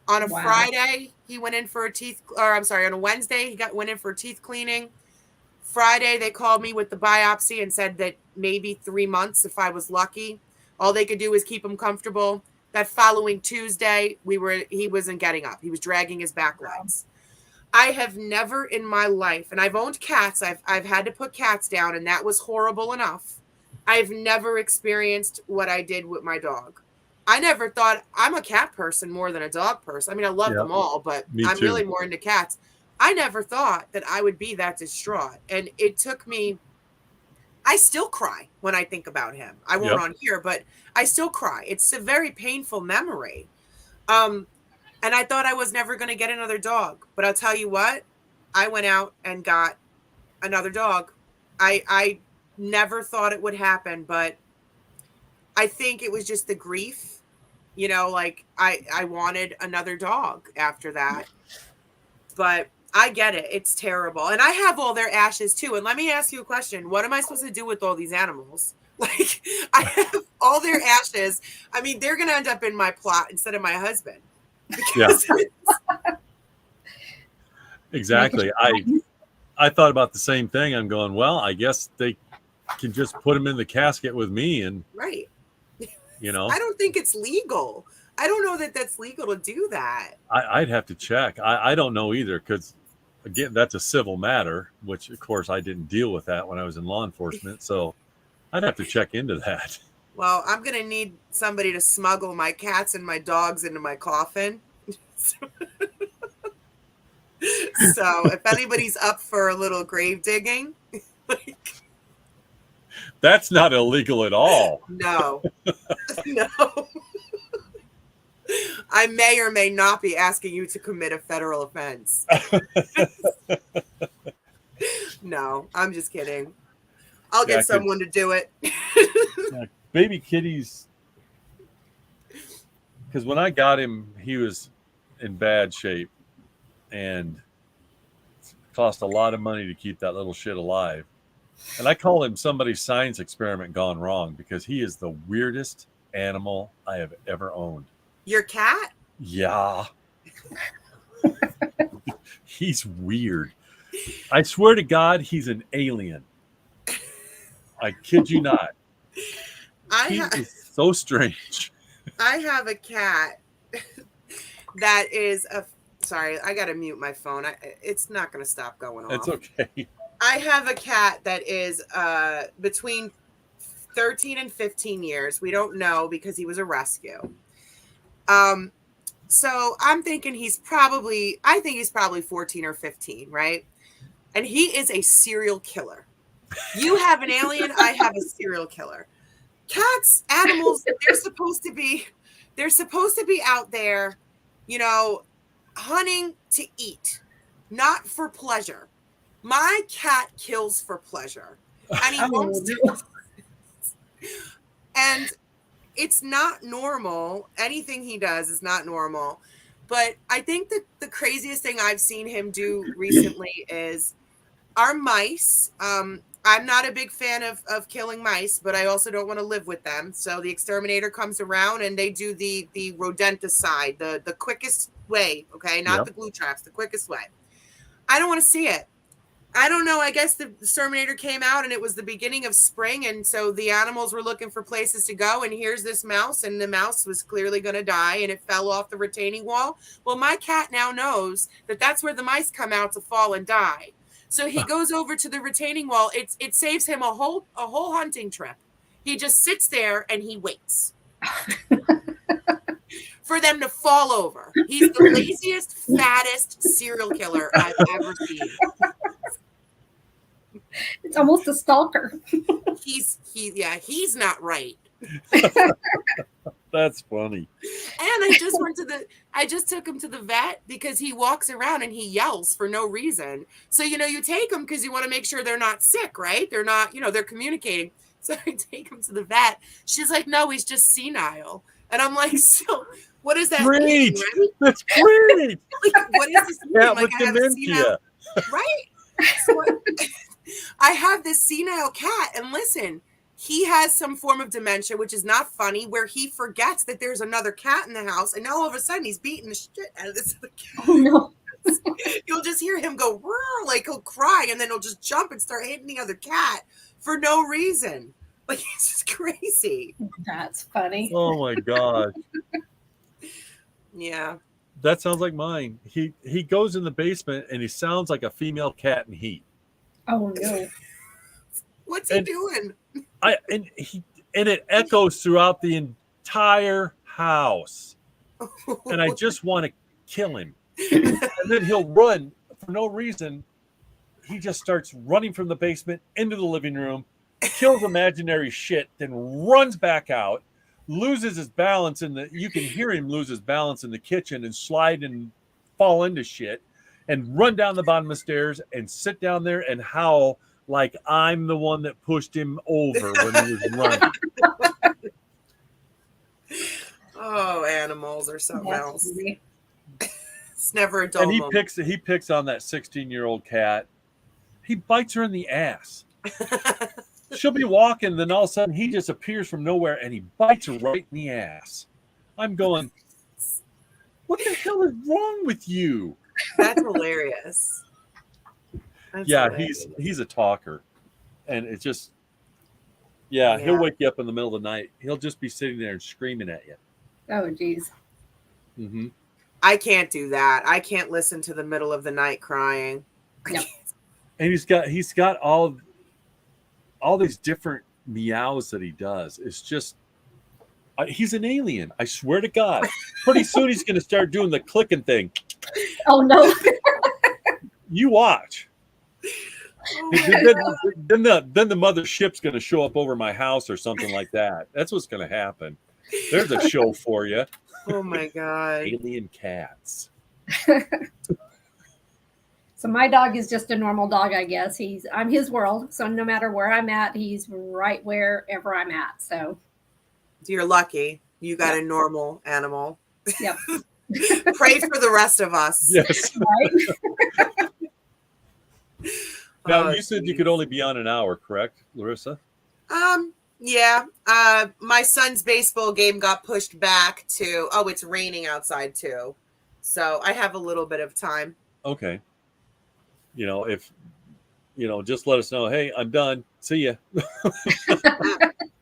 On a Friday, he went in for on a Wednesday, he went in for teeth cleaning. Friday, they called me with the biopsy and said that maybe 3 months if I was lucky. All they could do was keep him comfortable. That following Tuesday, he wasn't getting up. He was dragging his back legs. I have never in my life, and I've owned cats. I've had to put cats down, and that was horrible enough. I've never experienced what I did with my dog. I never thought, I'm a cat person more than a dog person. I mean, I love them all, but I'm really more into cats. I never thought that I would be that distraught. And it took me, I still cry when I think about him. I won't on here, but I still cry. It's a very painful memory. And I thought I was never going to get another dog. But I'll tell you what, I went out and got another dog. I never thought it would happen, but I think it was just the grief. Like I wanted another dog after that. But I get it. It's terrible. And I have all their ashes too. And let me ask you a question. What am I supposed to do with all these animals? Like, I have all their ashes. I mean, they're going to end up in my plot instead of my husband. Exactly. I thought about the same thing. I'm going, well, I guess they can just put them in the casket with me. And right. I don't think it's legal. I don't know that that's legal to do that. I'd have to check. I don't know either, because, again, that's a civil matter, which, of course, I didn't deal with that when I was in law enforcement. So I'd have to check into that. Well, I'm going to need somebody to smuggle my cats and my dogs into my coffin. So if anybody's up for a little grave digging, that's not illegal at all. No. I may or may not be asking you to commit a federal offense. No, I'm just kidding. I'll get someone to do it. Baby kitties, because when I got him, he was in bad shape, and it cost a lot of money to keep that little shit alive. And I call him somebody's science experiment gone wrong, because he is the weirdest animal I have ever owned. Your cat? Yeah. He's weird. I swear to God, he's an alien. I kid you not. He is so strange. I have a cat that is Sorry, I gotta mute my phone. It's not gonna stop going off. It's okay. I have a cat that is between 13 and 15 years. We don't know because he was a rescue. So I'm thinking I think he's probably 14 or 15, right? And he is a serial killer. You have an alien, I have a serial killer. Cats, animals, they're supposed to be out there, hunting to eat, not for pleasure. My cat kills for pleasure. And he wants to. And it's not normal. Anything he does is not normal. But I think that the craziest thing I've seen him do recently is our mice. I'm not a big fan of killing mice, but I also don't want to live with them. So the exterminator comes around and they do the rodenticide, the quickest way, okay? Not the glue traps, the quickest way. I don't want to see it. I don't know. I guess the exterminator came out and it was the beginning of spring. And so the animals were looking for places to go. And here's this mouse, and the mouse was clearly going to die and it fell off the retaining wall. Well, my cat now knows that that's where the mice come out to fall and die. So he goes over to the retaining wall. It saves him a whole hunting trip. He just sits there and he waits for them to fall over. He's the laziest, fattest serial killer I've ever seen. It's almost a stalker. He's not right. That's funny. And I just took him to the vet because he walks around and he yells for no reason. So, you take him because you want to make sure they're not sick, right? They're not, they're communicating. So I take him to the vet. She's like, no, he's just senile. And I'm like, so what does that mean? Right? That's great. Like, what is this mean? Yeah, like, with dementia. Right? So I have this senile cat, and listen, he has some form of dementia, which is not funny, where he forgets that there's another cat in the house, and now all of a sudden he's beating the shit out of this other cat. Oh no. You'll just hear him go, like he'll cry, and then he'll just jump and start hitting the other cat for no reason. Like, it's just crazy. That's funny. Oh my God. Yeah. That sounds like mine. He goes in the basement and he sounds like a female cat in heat. Oh no. What's he doing? And it echoes throughout the entire house. And I just want to kill him. And then he'll run for no reason. He just starts running from the basement into the living room, kills imaginary shit, then runs back out, loses his balance you can hear him lose his balance in the kitchen and slide and fall into shit and run down the bottom of the stairs and sit down there and howl like I'm the one that pushed him over when he was running. Oh, animals are something That's else. funny. It's never a dull And moment. he picks on that 16-year-old cat. He bites her in the ass. She'll be walking, then all of a sudden he just appears from nowhere and he bites her right in the ass. I'm going, what the hell is wrong with you? That's hilarious. That's hilarious. He's a talker. And it's just, he'll wake you up in the middle of the night. He'll just be sitting there and screaming at you. Oh geez. Mm-hmm. I can't do that. I can't listen to the middle of the night crying. Yep. And he's got all these different meows that he does. It's just, he's an alien. I swear to God. Pretty soon he's going to start doing the clicking thing. Oh no. You watch. Oh then the mother ship's going to show up over my house or something like that. That's what's going to happen. There's a show for you. Oh my God. Alien cats. So my dog is just a normal dog, I guess. I'm his world. So no matter where I'm at, he's right wherever I'm at. So You're lucky. You got a normal animal. yep. Pray for the rest of us. Yes. Right? Now, you said you could only be on an hour, correct, Larissa? Yeah. My son's baseball game got pushed back to, it's raining outside too. So I have a little bit of time. Okay. If just let us know, hey, I'm done. See ya.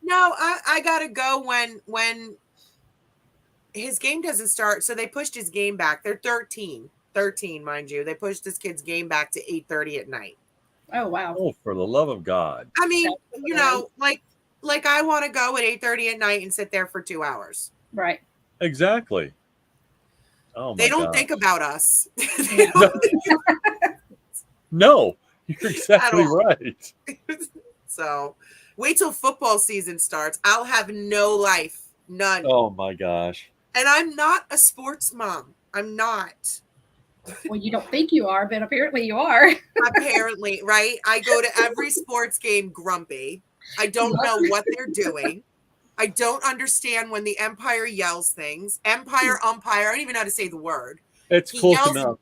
No, I gotta go when his game doesn't start. So they pushed his game back. They're 13. 13, mind you. They pushed this kid's game back to 8:30 at night. Oh, wow. Oh, for the love of God. I mean, you know, like I want to go at 8:30 at night and sit there for 2 hours. Right. Exactly. Oh, my They don't God. think about us. No, you're exactly all. right. So wait till football season starts. I'll have no life. None. Oh, my gosh. And I'm not a sports mom. I'm not. Well, you don't think you are, but apparently you are. Apparently, right? I go to every sports game grumpy. I don't know what they're doing. I don't understand when the umpire yells things. Umpire. I don't even know how to say the word. It's He close yells, enough.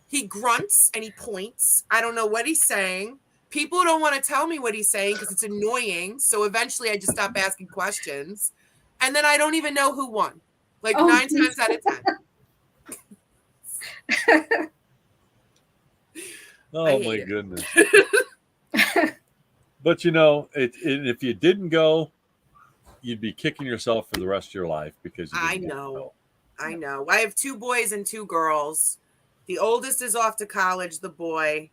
He grunts and he points. I don't know what he's saying. People don't want to tell me what he's saying because it's annoying. So eventually I just stop asking questions. And then I don't even know who won. Like 9 times out of 10. Oh, my goodness. But, you know, if you didn't go, you'd be kicking yourself for the rest of your life because you didn't go. I know. I have 2 boys and 2 girls. The oldest is off to college, the boy.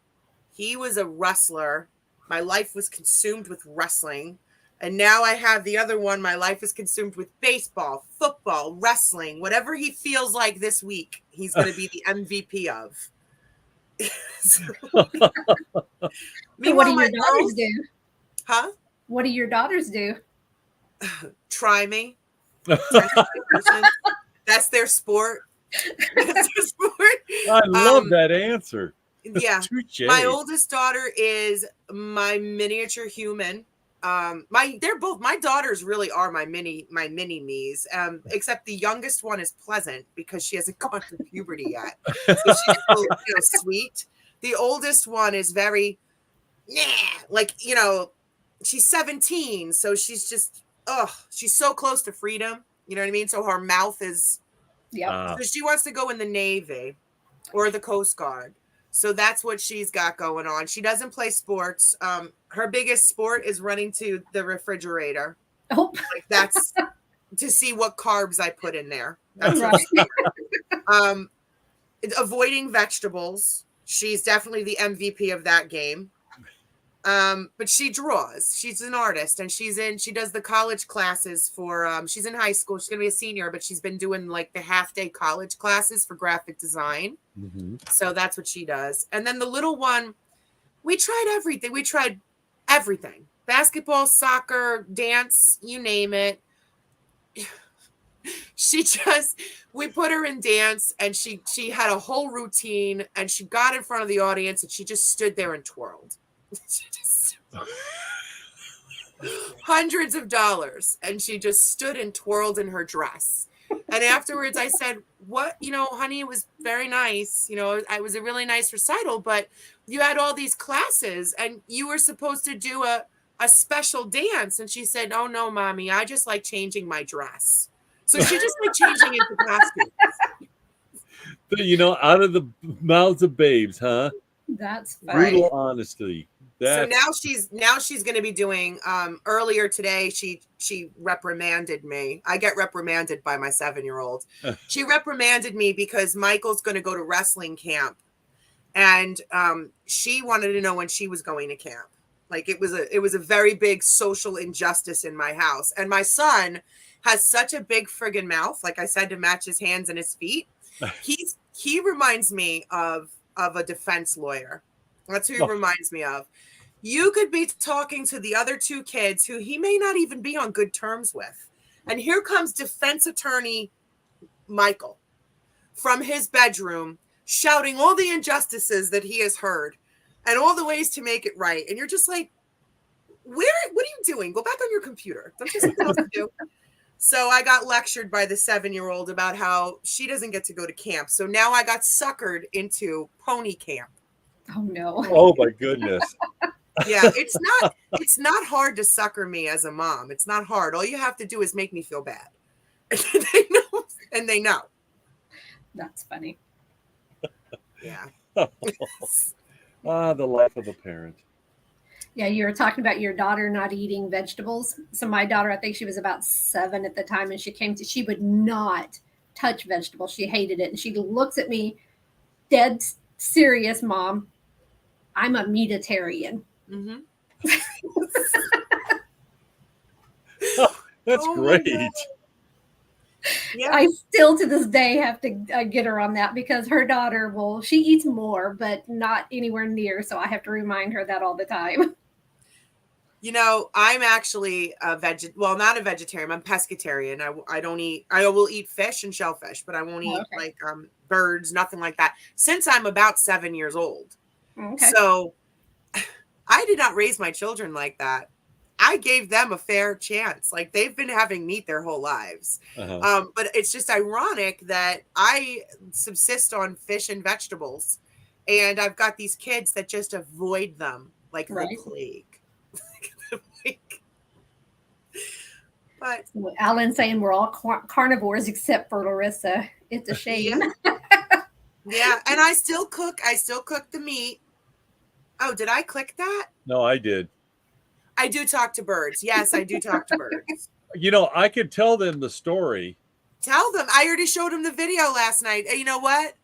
He was a wrestler. My life was consumed with wrestling. And now I have the other one. My life is consumed with baseball, football, wrestling, whatever he feels like this week, he's going to be the MVP of. What do your daughters do? Huh? What do your daughters do? Try me. That's their sport. That's their sport. I love that answer. Yeah. My oldest daughter is my miniature human. My daughters really are my mini me's. Except the youngest one is pleasant because she hasn't gone through puberty yet. So she's so, sweet. The oldest one is very she's 17, so she's just she's so close to freedom. You know what I mean? So her mouth is so she wants to go in the Navy or the Coast Guard. So that's what she's got going on. She doesn't play sports. Her biggest sport is running to the refrigerator. Oh, that's to see what carbs I put in there. That's right. Avoiding vegetables. She's definitely the MVP of that game. But she draws. She's an artist, and she does the college classes for she's in high school. She's gonna be a senior, but she's been doing like the half-day college classes for graphic design. Mm-hmm. So that's what she does. And then the little one, we tried everything. Basketball, soccer, dance, you name it. We put her in dance, and she had a whole routine, and she got in front of the audience, and she just stood there and twirled. Hundreds of dollars, and she just stood and twirled in her dress. And afterwards I said, what, honey, it was very nice, it was a really nice recital, but you had all these classes and you were supposed to do a special dance. And she said, oh no, mommy, I just like changing my dress. So she just like changing into costumes. Out of the mouths of babes, huh? That's funny. Brutal honesty. So now she's going to be doing. Earlier today, she reprimanded me. I get reprimanded by my 7-year-old. She reprimanded me because Michael's going to go to wrestling camp, and she wanted to know when she was going to camp. Like it was a very big social injustice in my house, and my son has such a big friggin' mouth. Like I said, to match his hands and his feet. He reminds me of a defense lawyer. That's who he reminds me of. You could be talking to the other 2 kids who he may not even be on good terms with. And here comes defense attorney Michael from his bedroom shouting all the injustices that he has heard and all the ways to make it right. And you're just like, what are you doing? Go back on your computer. Don't you have something else to do? So I got lectured by the 7-year-old about how she doesn't get to go to camp. So now I got suckered into pony camp. Oh no. Oh my goodness. Yeah, it's not hard to sucker me as a mom. It's not hard. All you have to do is make me feel bad. They know. That's funny. Yeah. The life of a parent. Yeah, you were talking about your daughter not eating vegetables. So my daughter, I think she was about 7 at the time, and she would not touch vegetables. She hated it. And she looks at me dead serious, Mom. I'm a meatitarian. Mm-hmm. That's Oh my great. God. Yeah. I still to this day have to get her on that because her daughter she eats more, but not anywhere near. So I have to remind her that all the time. You know, I'm actually well, not a vegetarian. I'm pescatarian. I don't eat. I will eat fish and shellfish, but I won't eat like birds, nothing like that. Since I'm about 7 years old, so I did not raise my children like that. I gave them a fair chance. Like they've been having meat their whole lives. But it's just ironic that I subsist on fish and vegetables, and I've got these kids that just avoid them like the plague. But Alan's saying we're all carnivores except for Larissa. It's a shame. Yeah, and I still cook the meat. Oh, did I click that? No, I did. I do talk to birds. Yes, I do talk to birds. You know, I could tell them the story. Tell them. I already showed them the video last night. And you know what?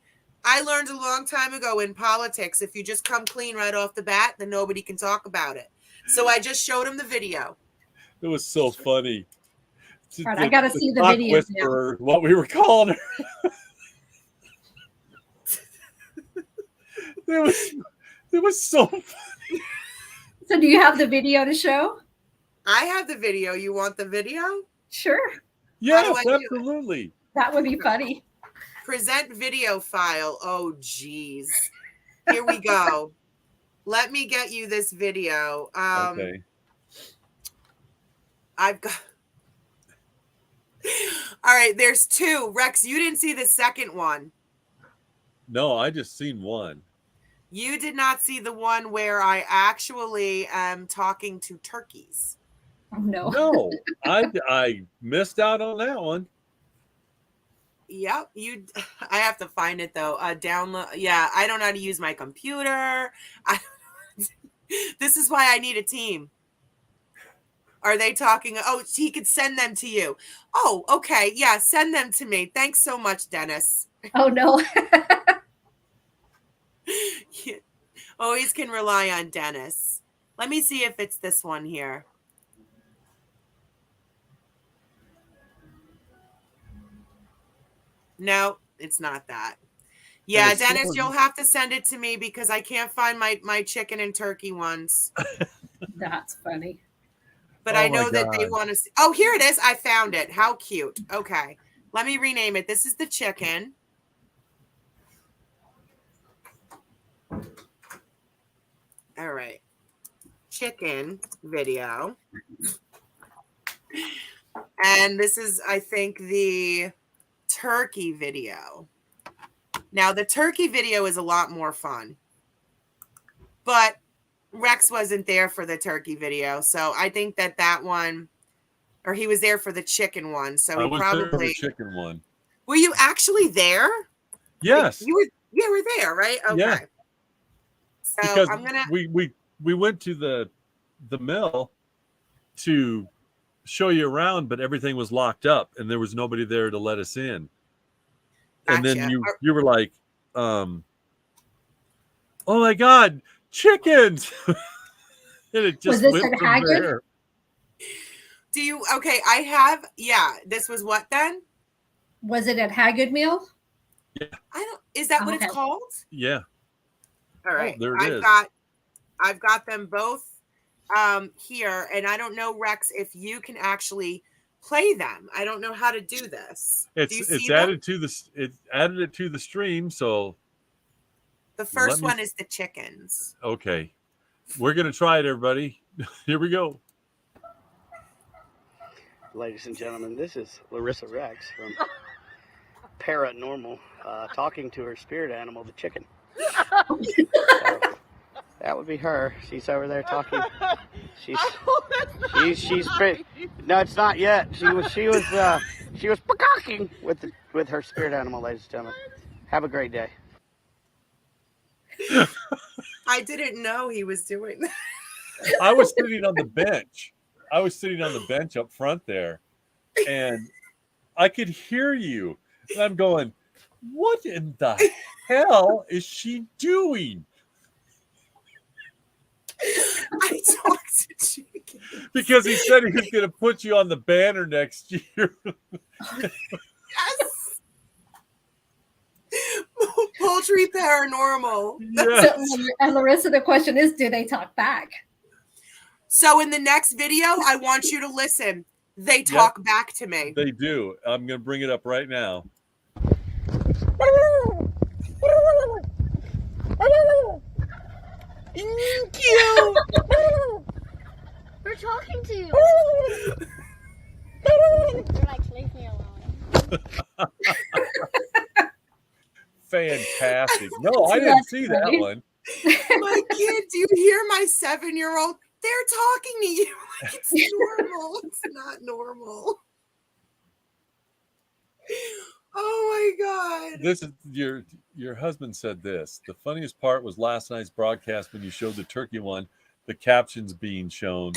I learned a long time ago in politics, if you just come clean right off the bat, then nobody can talk about it. So I just showed them the video. It was so funny. All right, I got to see the video whisperer, what we were calling her. It was so funny. So do you have the video to show? I have the video. You want the video? Sure. Yes, absolutely. That would be funny. Present video file. Oh, geez. Here we go. Let me get you this video. Okay. I've got... All right, there's two. Rex, you didn't see the second one. No, I just seen one. You did not see the one where I actually am talking to turkeys. Oh, no. No, I missed out on that one. Yep, I have to find it though. Download. Yeah, I don't know how to use my computer. This is why I need a team. Are they talking? Oh, he could send them to you. Oh, okay. Yeah, send them to me. Thanks so much, Dennis. Oh, no. Always can rely on Dennis. Let me see if it's this one here. No, it's not that. Yeah, Dennis, you'll have to send it to me because I can't find my chicken and turkey ones. That's funny. But I know that they want to see. Oh, here it is. I found it. How cute. Okay. Let me rename it. This is the chicken. All right. Chicken video. And this is, I think, the turkey video. Now, the turkey video is a lot more fun. But Rex wasn't there for the turkey video. So I think that one, or he was there for the chicken one. So he probably there for the chicken one. Were you actually there? Yes. You were there, right? Okay. Yeah. So because I'm gonna we went to the mill to show you around, but everything was locked up and there was nobody there to let us in. And then you were like, oh my God, chickens. And it just was this went at from Haggard? there. This was what then? Was it at Haggard Mill? Yeah. Is that what it's called? Yeah. All right. There it is. I've got them both here, and I don't know, Rex, if you can actually play them. I don't know how to do this. It's added to the stream, so the first one is the chickens. Okay. We're gonna try it, everybody. Here we go. Ladies and gentlemen, this is Larissa Rex from Paranormal, talking to her spirit animal, the chicken. So, that would be her. She's over there talking. She's pretty. No, it's not yet. She was peacocking with her spirit animal, ladies and gentlemen. Have a great day. I didn't know he was doing that. I was sitting on the bench. up front there, and I could hear you. And I'm going, what in the hell is she doing? I talked to chickens. Because he said he was going to put you on the banner next year. Yes. Poultry paranormal. Yes. So, and Larissa, the question is, do they talk back? So in the next video, I want you to listen. They talk back to me. They do. I'm going to bring it up right now. Thank you. We're talking to you. They're like, leave me alone. Fantastic. No, I didn't see that one. My kid, do you hear my 7-year-old? They're talking to you like it's normal. It's not normal. Oh my God. This is your husband said this. The funniest part was last night's broadcast when you showed the turkey one, the captions being shown.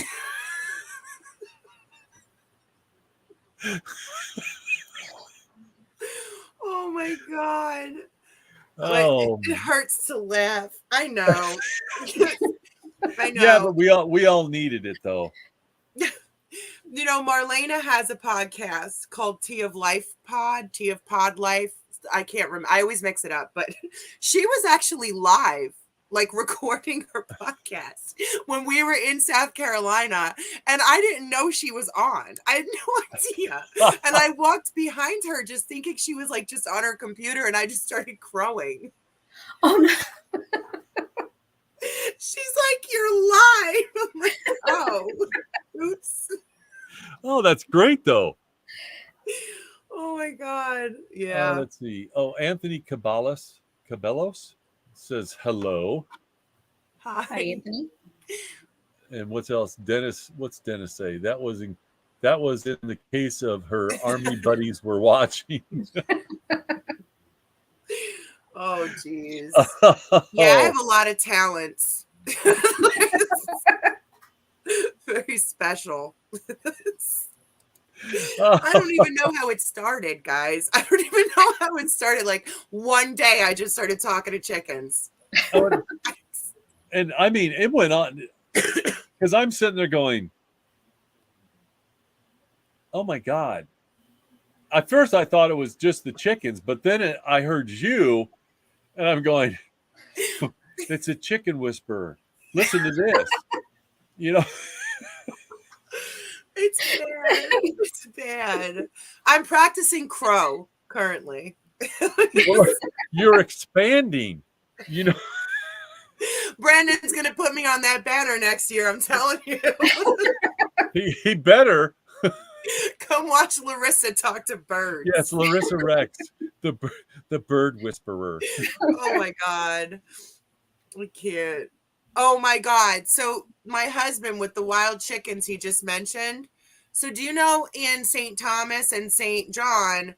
Oh my God. Oh, It hurts to laugh. I know. I know. yeah, but we all needed it though. You know, Marlena has a podcast called Tea of Pod Life. I can't remember. I always mix it up, but she was actually live, like recording her podcast when we were in South Carolina, and I didn't know she was on. I had no idea. And I walked behind her just thinking she was like just on her computer, and I just started crowing. Oh, no. She's like, "You're live." I'm like, "Oh, oops." Oh, that's great though. Oh my God. Yeah. Let's see. Oh, Anthony Cabellos says hello. Hi, Hi. Anthony. And what's else? Dennis, what's Dennis say? That was in the case of her army buddies were watching. Oh, geez. Yeah, I have a lot of talents. Very special. I don't even know how it started, guys. I don't even know how it started. Like one day I just started talking to chickens. And I mean, it went on because I'm sitting there going, oh my God. At first I thought it was just the chickens, but then I heard you and I'm going, it's a chicken whisperer. Listen to this. You know, It's bad. It's bad. I'm practicing crow currently. well, you're expanding, you know. Brandon's gonna put me on that banner next year. I'm telling you. He better. Come watch Larissa talk to birds. Yes, Larissa Rex, the bird whisperer. Oh my God. I can't. Oh my God. So my husband with the wild chickens he just mentioned. So do you know in St. Thomas and St. John,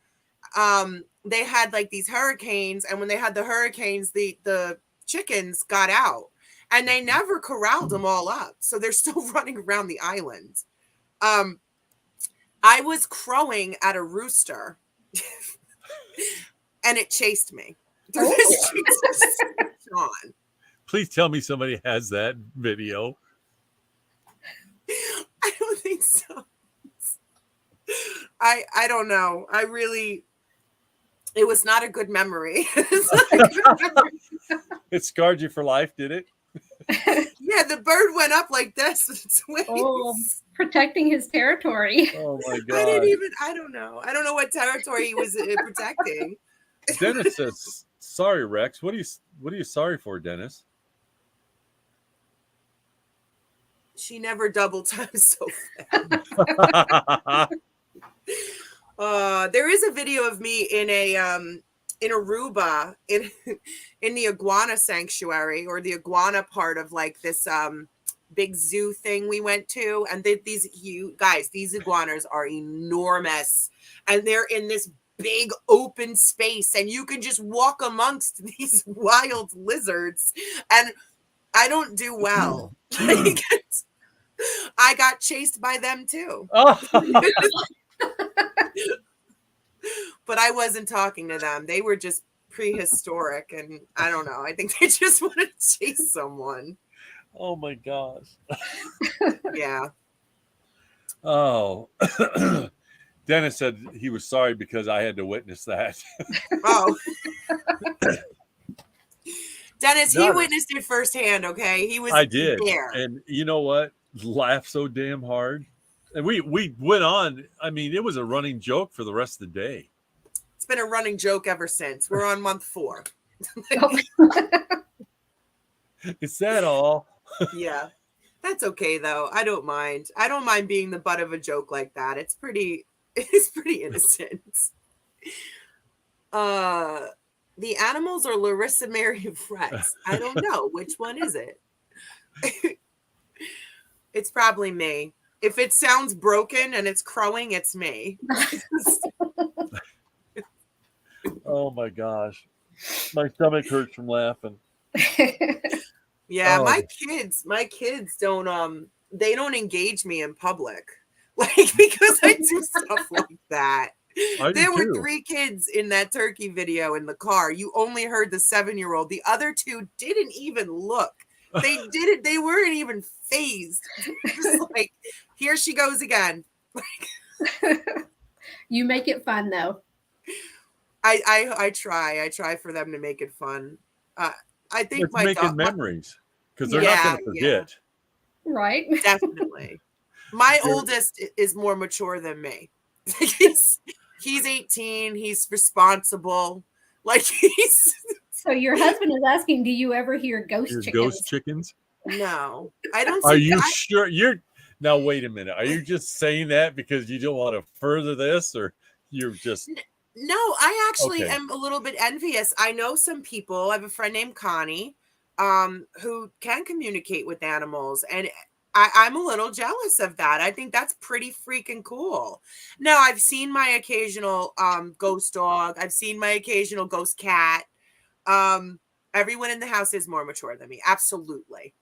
they had like these hurricanes, and when they had the hurricanes, the chickens got out and they never corralled them all up. So they're still running around the island. I was crowing at a rooster and it chased me. John. Please tell me somebody has that video. I don't think so. I don't know. It was not a good memory. It scarred you for life, did it? Yeah, the bird went up like this with its wings. Oh, protecting his territory. Oh my I God. don't know. I don't know what territory he was protecting. Dennis says, sorry, Rex. What are you sorry for, Dennis? She never double times so fast. There is a video of me in Aruba in the iguana sanctuary, or the iguana part of like this big zoo thing we went to, and these iguanas are enormous, and they're in this big open space, and you can just walk amongst these wild lizards, and I don't do well. I got chased by them too. Oh. but I wasn't talking to them. They were just prehistoric, and I don't know. I think they just wanted to chase someone. Oh my gosh. Yeah. Oh. Dennis said he was sorry because I had to witness that. Oh. Dennis, he Not- witnessed it firsthand, okay? He was I did. there. And you know what? Laughed so damn hard. And we went on. I mean, it was a running joke for the rest of the day. It's been a running joke ever since. We're on month 4. Is that all? Yeah. That's okay though. I don't mind. I don't mind being the butt of a joke like that. It's pretty innocent. The animals or Larissa Mary Rex? I don't know. Which one is it? It's probably me. If it sounds broken and it's crowing, it's me. Oh my gosh. My stomach hurts from laughing. Yeah, Oh. my kids don't they don't engage me in public. Like, because I do stuff like that. I do There were too. 3 kids in that turkey video in the car. You only heard the 7-year-old. The other 2 didn't even look. They weren't even phased. Just like, here she goes again. You make it fun though. I try for them to make it fun. I think It's my making dog, memes because they're not going to forget. Right. definitely. My oldest is more mature than me. He's 18. He's responsible. Like, he's So your husband is asking, do you ever hear ghost Your chickens? ghost chickens. no. I don't. Are see you that. sure? You're now. Wait a minute. Are you just saying that because you don't want to further this, or you're just? No, I actually Okay. am a little bit envious. I know some people. I have a friend named Connie, who can communicate with animals, and I'm a little jealous of that. I think that's pretty freaking cool. Now, I've seen my occasional ghost dog. I've seen my occasional ghost cat. Everyone in the house is more mature than me. Absolutely.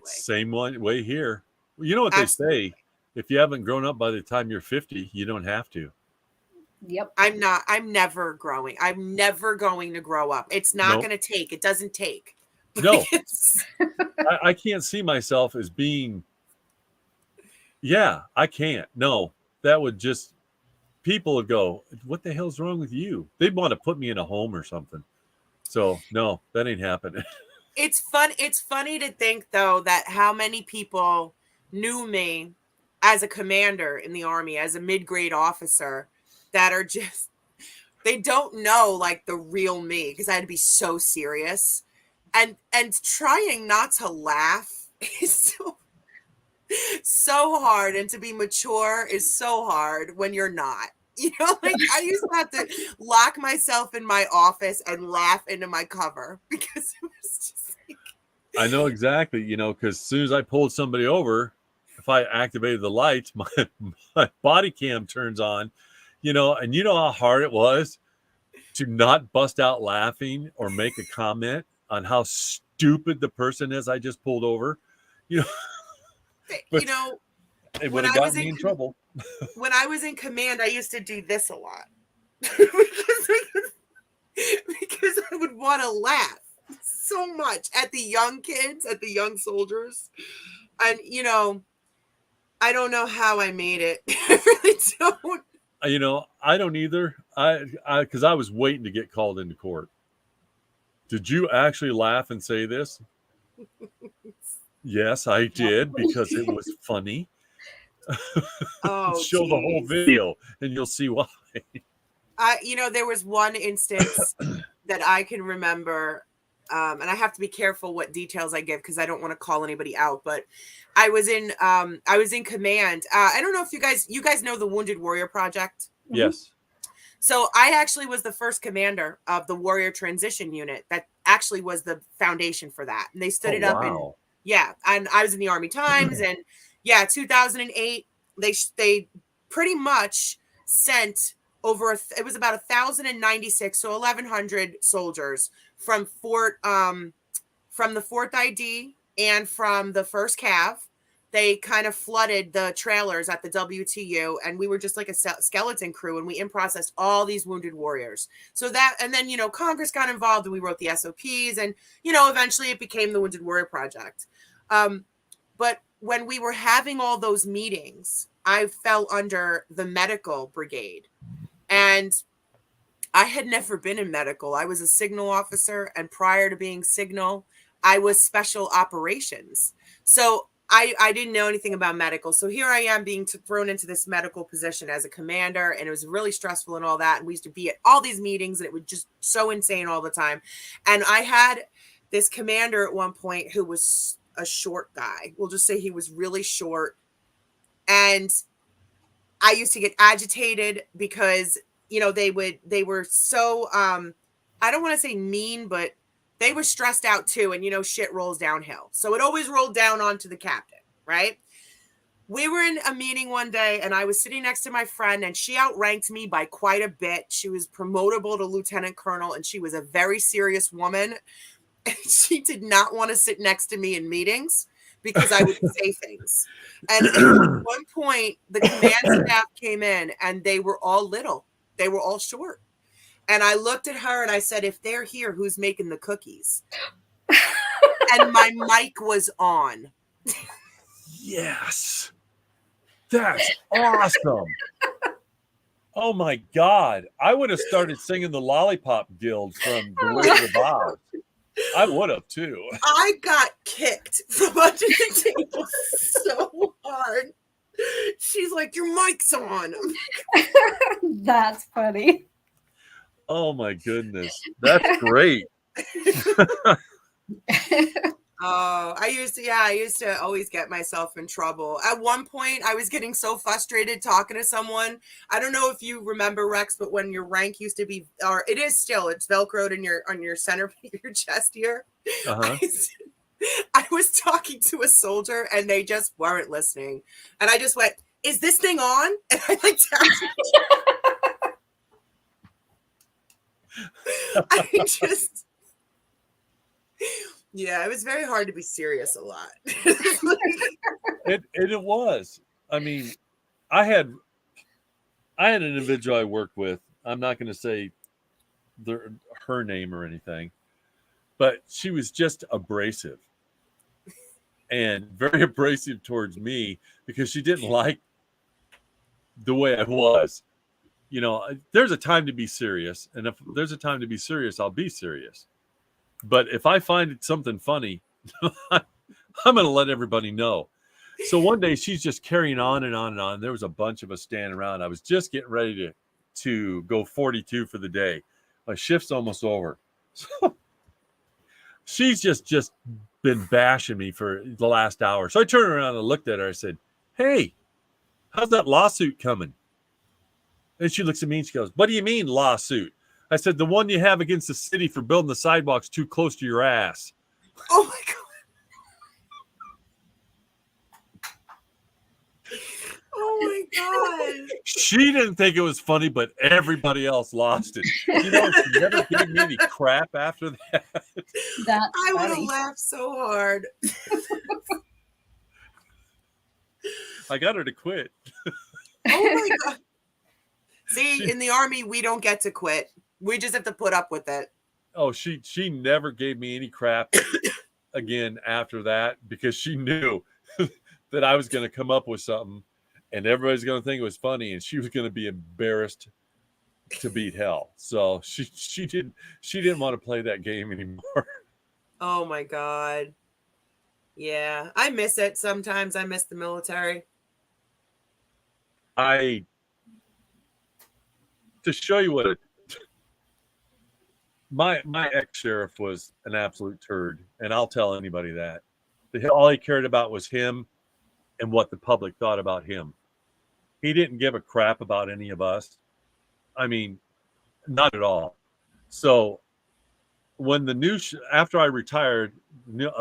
Same way here. You know what they say? If you haven't grown up by the time you're 50, you don't have to. Yep. I'm never growing. I'm never going to grow up. It's not Nope. going to take. It doesn't take. No. I can't see myself as being. Yeah, I can't. No, that would just. People would go, "What the hell's wrong with you?" They'd want to put me in a home or something. So no, that ain't happening. It's fun. It's funny to think though that how many people knew me as a commander in the Army, as a mid-grade officer, that are just, they don't know like the real me, because I had to be so serious, and trying not to laugh is so hard, and to be mature is so hard when you're not. You know, like, I used to have to lock myself in my office and laugh into my cover because it was just like... I know exactly, because as soon as I pulled somebody over, if I activated the lights, my body cam turns on, and you know how hard it was to not bust out laughing or make a comment on how stupid the person is I just pulled over. But it would have gotten me in trouble. When I was in command, I used to do this a lot because I would want to laugh so much at the young kids, at the young soldiers. And, I don't know how I made it. I really don't. I don't either. Because I was waiting to get called into court. Did you actually laugh and say this? Yes, I did, because it was funny. Oh, Show the whole video and you'll see why. There was one instance that I can remember, and I have to be careful what details I give because I don't want to call anybody out, but I was in command. I don't know if you guys know the Wounded Warrior Project. Yes. So I actually was the first commander of the Warrior Transition Unit. That actually was the foundation for that. And they stood it up in, and I was in the Army Times, and 2008, they pretty much sent over, it was about 1,096, so 1,100 soldiers from the Fort ID and from the 1st Cav they kind of flooded the trailers at the WTU, and we were just like a skeleton crew, and we in-processed all these wounded warriors. So that, and then, Congress got involved, and we wrote the SOPs, and, eventually it became the Wounded Warrior Project. But when we were having all those meetings, I fell under the medical brigade, and I had never been in medical. I was a signal officer, and prior to being signal, I was special operations. So I didn't know anything about medical. So here I am being thrown into this medical position as a commander, and it was really stressful and all that. And we used to be at all these meetings, and it was just so insane all the time. And I had this commander at one point who was a short guy. We'll just say he was really short. And I used to get agitated because, they were so, I don't want to say mean, but they were stressed out too. And, shit rolls downhill. So it always rolled down onto the captain, right? We were in a meeting one day, and I was sitting next to my friend, and she outranked me by quite a bit. She was promotable to lieutenant colonel, and she was a very serious woman. And she did not want to sit next to me in meetings because I would say things. And at one point, the command staff came in, and they were all little. They were all short. And I looked at her and I said, if they're here, who's making the cookies? And my mic was on. Yes. That's awesome. Oh my God. I would have started singing the Lollipop Guild from The Wizard of Oz. I would have too. I got kicked from under the table so hard. She's like, your mic's on. That's funny. Oh my goodness. That's great. Oh, I used to always get myself in trouble. At one point, I was getting so frustrated talking to someone. I don't know if you remember, Rex, but when your rank used to be, or it is still, it's Velcroed on your center, your chest here. Uh-huh. I was talking to a soldier, and they just weren't listening. And I just went, "Is this thing on?" And I like tapped. Yeah, it was very hard to be serious a lot. It was. I mean, I had an individual I worked with. I'm not going to say her name or anything, but she was just abrasive and very abrasive towards me because she didn't like the way I was. There's a time to be serious, and if there's a time to be serious, I'll be serious. But if I find something funny, I'm going to let everybody know. So one day she's just carrying on and on and on. There was a bunch of us standing around. I was just getting ready to go 42 for the day. My shift's almost over. So she's just been bashing me for the last hour. So I turned around and looked at her. I said, "Hey, how's that lawsuit coming?" And she looks at me and she goes, "What do you mean lawsuit?" I said, "The one you have against the city for building the sidewalks too close to your ass." Oh my God. Oh my God. She didn't think it was funny, but everybody else lost it. She never gave me any crap after that. I would have laughed so hard. I got her to quit. Oh my God. See, in the Army, we don't get to quit. We just have to put up with it. Oh, she never gave me any crap again after that because she knew that I was going to come up with something and everybody's going to think it was funny and she was going to be embarrassed to beat hell. So she didn't want to play that game anymore. Oh my God. Yeah, I miss it sometimes. I miss the military. To show you what my ex-sheriff was an absolute turd, and I'll tell anybody that. All he cared about was him and what the public thought about him. He didn't give a crap about any of us. I mean, not at all. So when after I retired,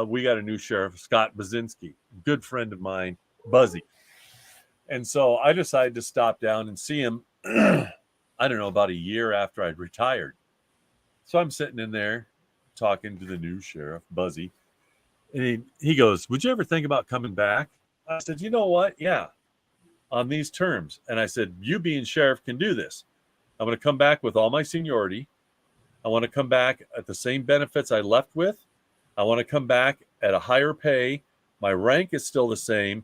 we got a new sheriff, Scott Bazinski, good friend of mine, Buzzy. And so I decided to stop down and see him, I don't know, about a year after I'd retired. So I'm sitting in there talking to the new sheriff, Buzzy. And he goes, "Would you ever think about coming back?" I said, you know what? Yeah, on these terms. And I said, you being sheriff can do this. I'm going to come back with all my seniority. I want to come back at the same benefits I left with. I want to come back at a higher pay. My rank is still the same.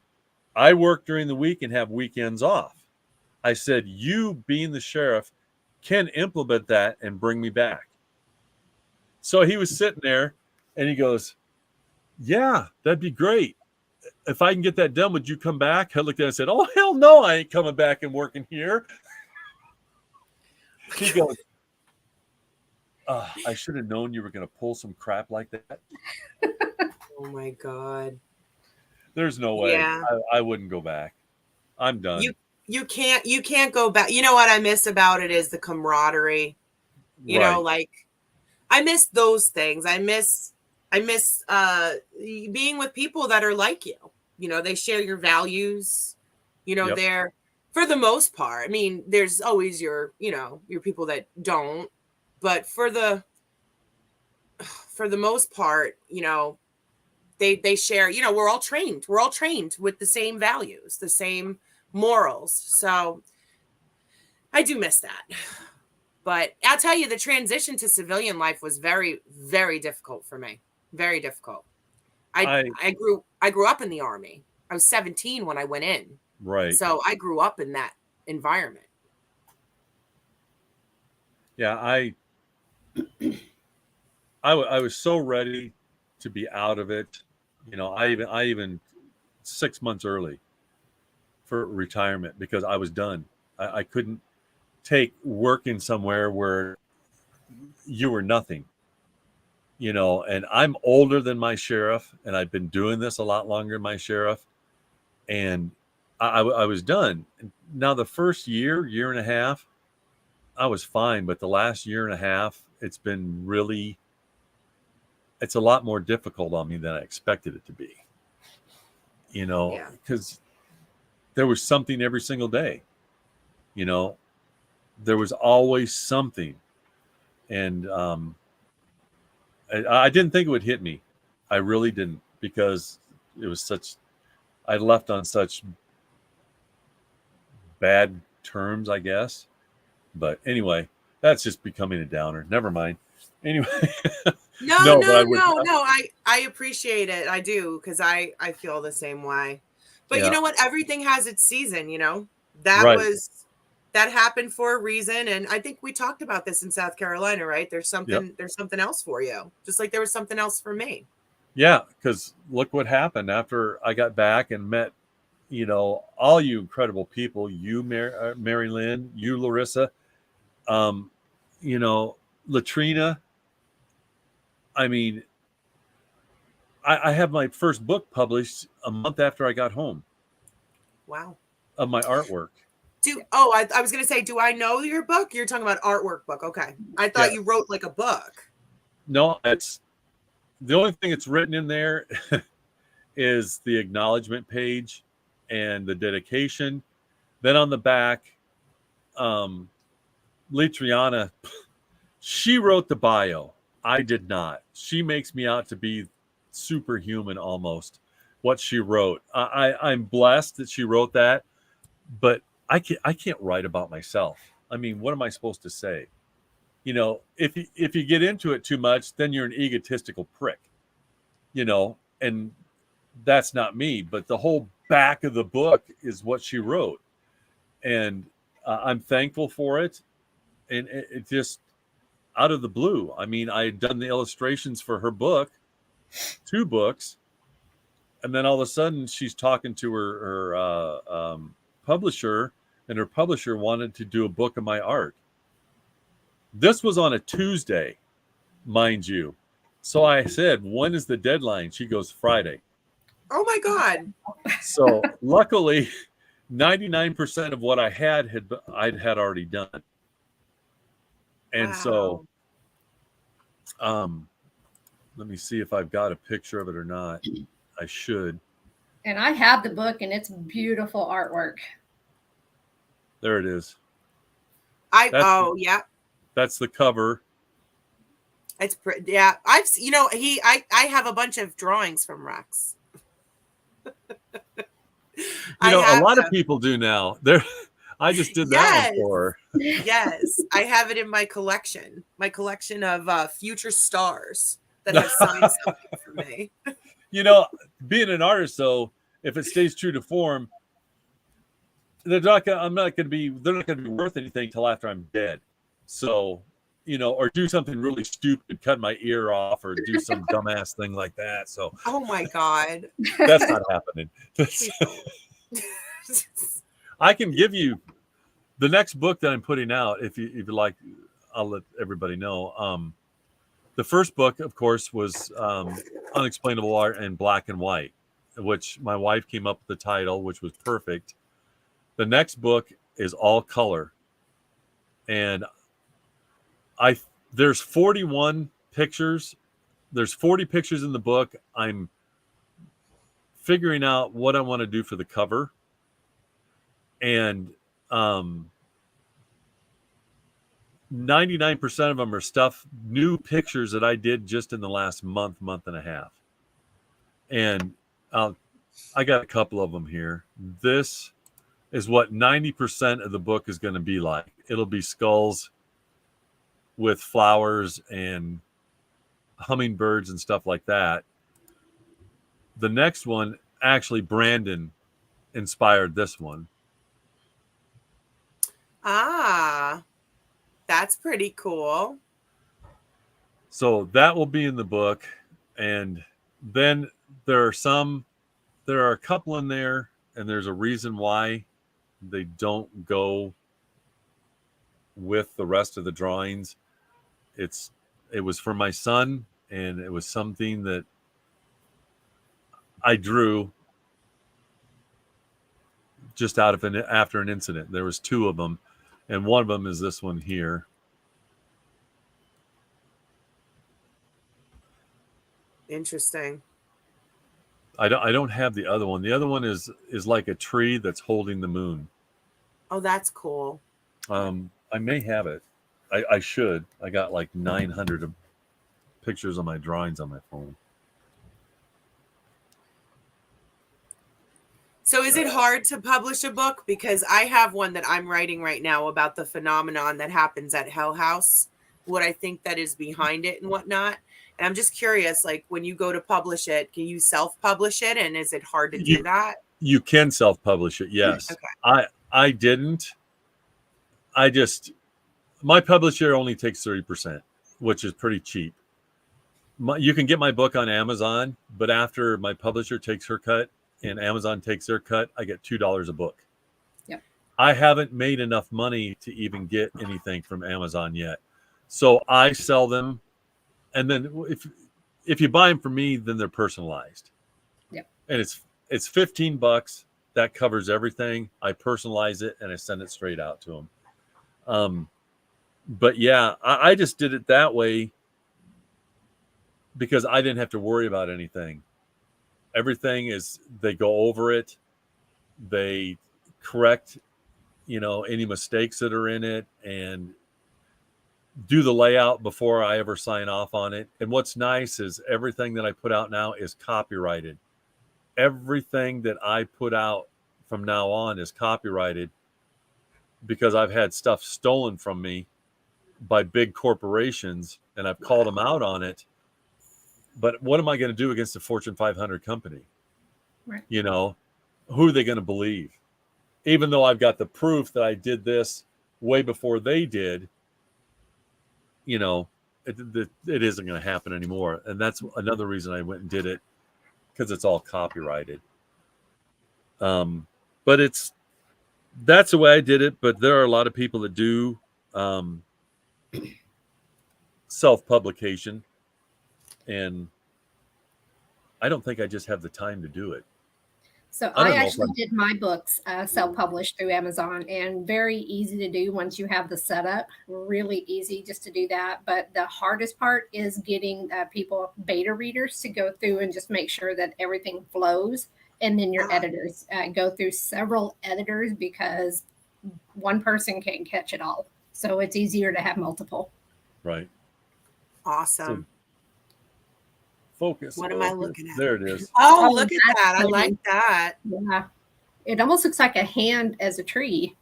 I work during the week and have weekends off. I said, you being the sheriff can implement that and bring me back. So he was sitting there and he goes, yeah, that'd be great. If I can get that done, would you come back? I looked at him and said, oh, hell no, I ain't coming back and working here. He goes, I should have known you were going to pull some crap like that. Oh my God. There's no way. Yeah. I wouldn't go back. I'm done. You can't go back. You know what I miss about it is the camaraderie. You know, like I miss those things. I miss being with people that are like you. You know, they share your values. You know, they're, for the most part. I mean, there's always your people that don't, but for the most part, you know, they share, you know, we're all trained with the same values, the same morals. So I do miss that. But I'll tell you, the transition to civilian life was very, very difficult for me. Very difficult. I grew up in the Army. I was 17 when I went in. Right. So I grew up in that environment. Yeah, I was so ready to be out of it. You know, I even 6 months early for retirement because I was done. I couldn't take working somewhere where you were nothing. You know, and I'm older than my sheriff, and I've been doing this a lot longer than my sheriff, and I was done. Now the first year and a half, I was fine, but the last year and a half, it's a lot more difficult on me than I expected it to be. You know, because there was something every single day. You know, there was always something, and I didn't think it would hit me. I really didn't, because it was I left on such bad terms, I guess. But anyway, that's just becoming a downer. Never mind. Anyway. No. I appreciate it. I do, because I feel the same way. But you know what? Everything has its season, you know. That happened for a reason. And I think we talked about this in South Carolina, right? There's something else for you. Just like there was something else for me. Yeah, because look what happened after I got back and met, you know, all you incredible people, you, Mary Lynn, you, Larissa, you know, Latrina. I mean, I have my first book published a month after I got home. Wow. Of my artwork. I was going to say, do I know your book? You're talking about artwork book. Okay. I thought you wrote like a book. No, it's the only thing that's written in there is the acknowledgement page and the dedication. Then on the back, Litriana, she wrote the bio. I did not. She makes me out to be superhuman almost, what she wrote. I'm blessed that she wrote that, but I can't write about myself. I mean, what am I supposed to say? You know, if you get into it too much, then you're an egotistical prick, you know, and that's not me. But the whole back of the book is what she wrote. And I'm thankful for it. And it just out of the blue. I mean, I had done the illustrations for her book, 2 books. And then all of a sudden she's talking to her publisher, and her publisher wanted to do a book of my art. This was on a Tuesday, mind you. So I said, when is the deadline? She goes, Friday. Oh my God. So luckily 99% of what I'd had already done. And so let me see if I've got a picture of it or not. I should. And I have the book, and it's beautiful artwork. There it is. That's the cover. It's pretty. Yeah, I have a bunch of drawings from Rex. I a have lot of them. people do now. I just did that Yes. one for her. Yes, I have it in my collection. My collection of future stars that have signed something for me. Being an artist, though, if it stays true to form, they're not going to be worth anything till after I'm dead. So, or do something really stupid, cut my ear off, or do some dumbass thing like that. So Oh my God. that's not happening. Please don't. I can give you the next book that I'm putting out. If you like, I'll let everybody know. The first book, of course, was Unexplainable Art in Black and White, which my wife came up with the title, which was perfect. The next book is all color, and there's 41 pictures. There's 40 pictures in the book. I'm figuring out what I want to do for the cover, and 99% of them are new pictures that I did just in the last month and a half. And I got a couple of them here. This is what 90% of the book is going to be like. It'll be skulls with flowers and hummingbirds and stuff like that. The next one, actually, Brandon inspired this one. Ah, that's pretty cool. So that will be in the book. And then there are a couple in there, and there's a reason why they don't go with the rest of the drawings. It was for my son, and it was something that I drew just after an incident. There was two of them, and one of them is this one here. Interesting. I don't have the other one. The other one is like a tree that's holding the moon. Oh, that's cool. I may have it. I should. I got like 900 pictures of my drawings on my phone. So is it hard to publish a book? Because I have one that I'm writing right now about the phenomenon that happens at Hell House, what I think that is behind it and whatnot. And I'm just curious, like when you go to publish it, can you self-publish it? And is it hard to do that? You can self-publish it, yes. Okay. I didn't. My publisher only takes 30%, which is pretty cheap. You can get my book on Amazon, but after my publisher takes her cut and Amazon takes their cut, I get $2 a book. Yep. I haven't made enough money to even get anything from Amazon yet. So I sell them. And then if you buy them from me, then they're personalized. Yep. And it's $15. That covers everything. I personalize it and I send it straight out to them. But yeah, I just did it that way because I didn't have to worry about anything. Everything they go over it. They correct, any mistakes that are in it and do the layout before I ever sign off on it. And what's nice is everything that I put out now is copyrighted. Everything that I put out from now on is copyrighted because I've had stuff stolen from me by big corporations and I've called them out on it. But what am I going to do against a Fortune 500 company? Right. Who are they going to believe? Even though I've got the proof that I did this way before they did, it isn't going to happen anymore. And that's another reason I went and did it, because it's all copyrighted. But that's the way I did it. But there are a lot of people that do self-publication, and I don't think I just have the time to do it. So I actually did my books self-published through Amazon, and very easy to do once you have the setup. Really easy just to do that. But the hardest part is getting people, beta readers, to go through and just make sure that everything flows. And then your editors go through several editors because one person can't catch it all. So it's easier to have multiple. Right. Awesome. Focus. What am I looking at? There it is. Oh, look at that. I like that. Yeah. It almost looks like a hand as a tree.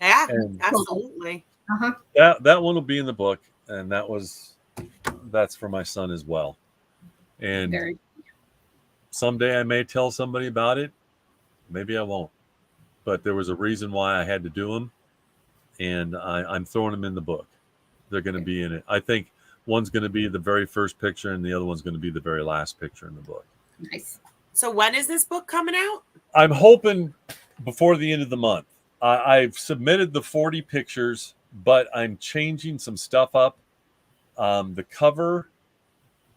Yeah, And absolutely. Uh-huh. that one will be in the book, and that's for my son as well. And Very someday I may tell somebody about it. Maybe I won't. But there was a reason why I had to do them, and I'm throwing them in the book. They're going to be in it. I think one's going to be the very first picture, and the other one's going to be the very last picture in the book. nice. So when is this book coming out? I'm hoping before the end of the month. I've submitted the 40 pictures, but I'm changing some stuff up. The cover,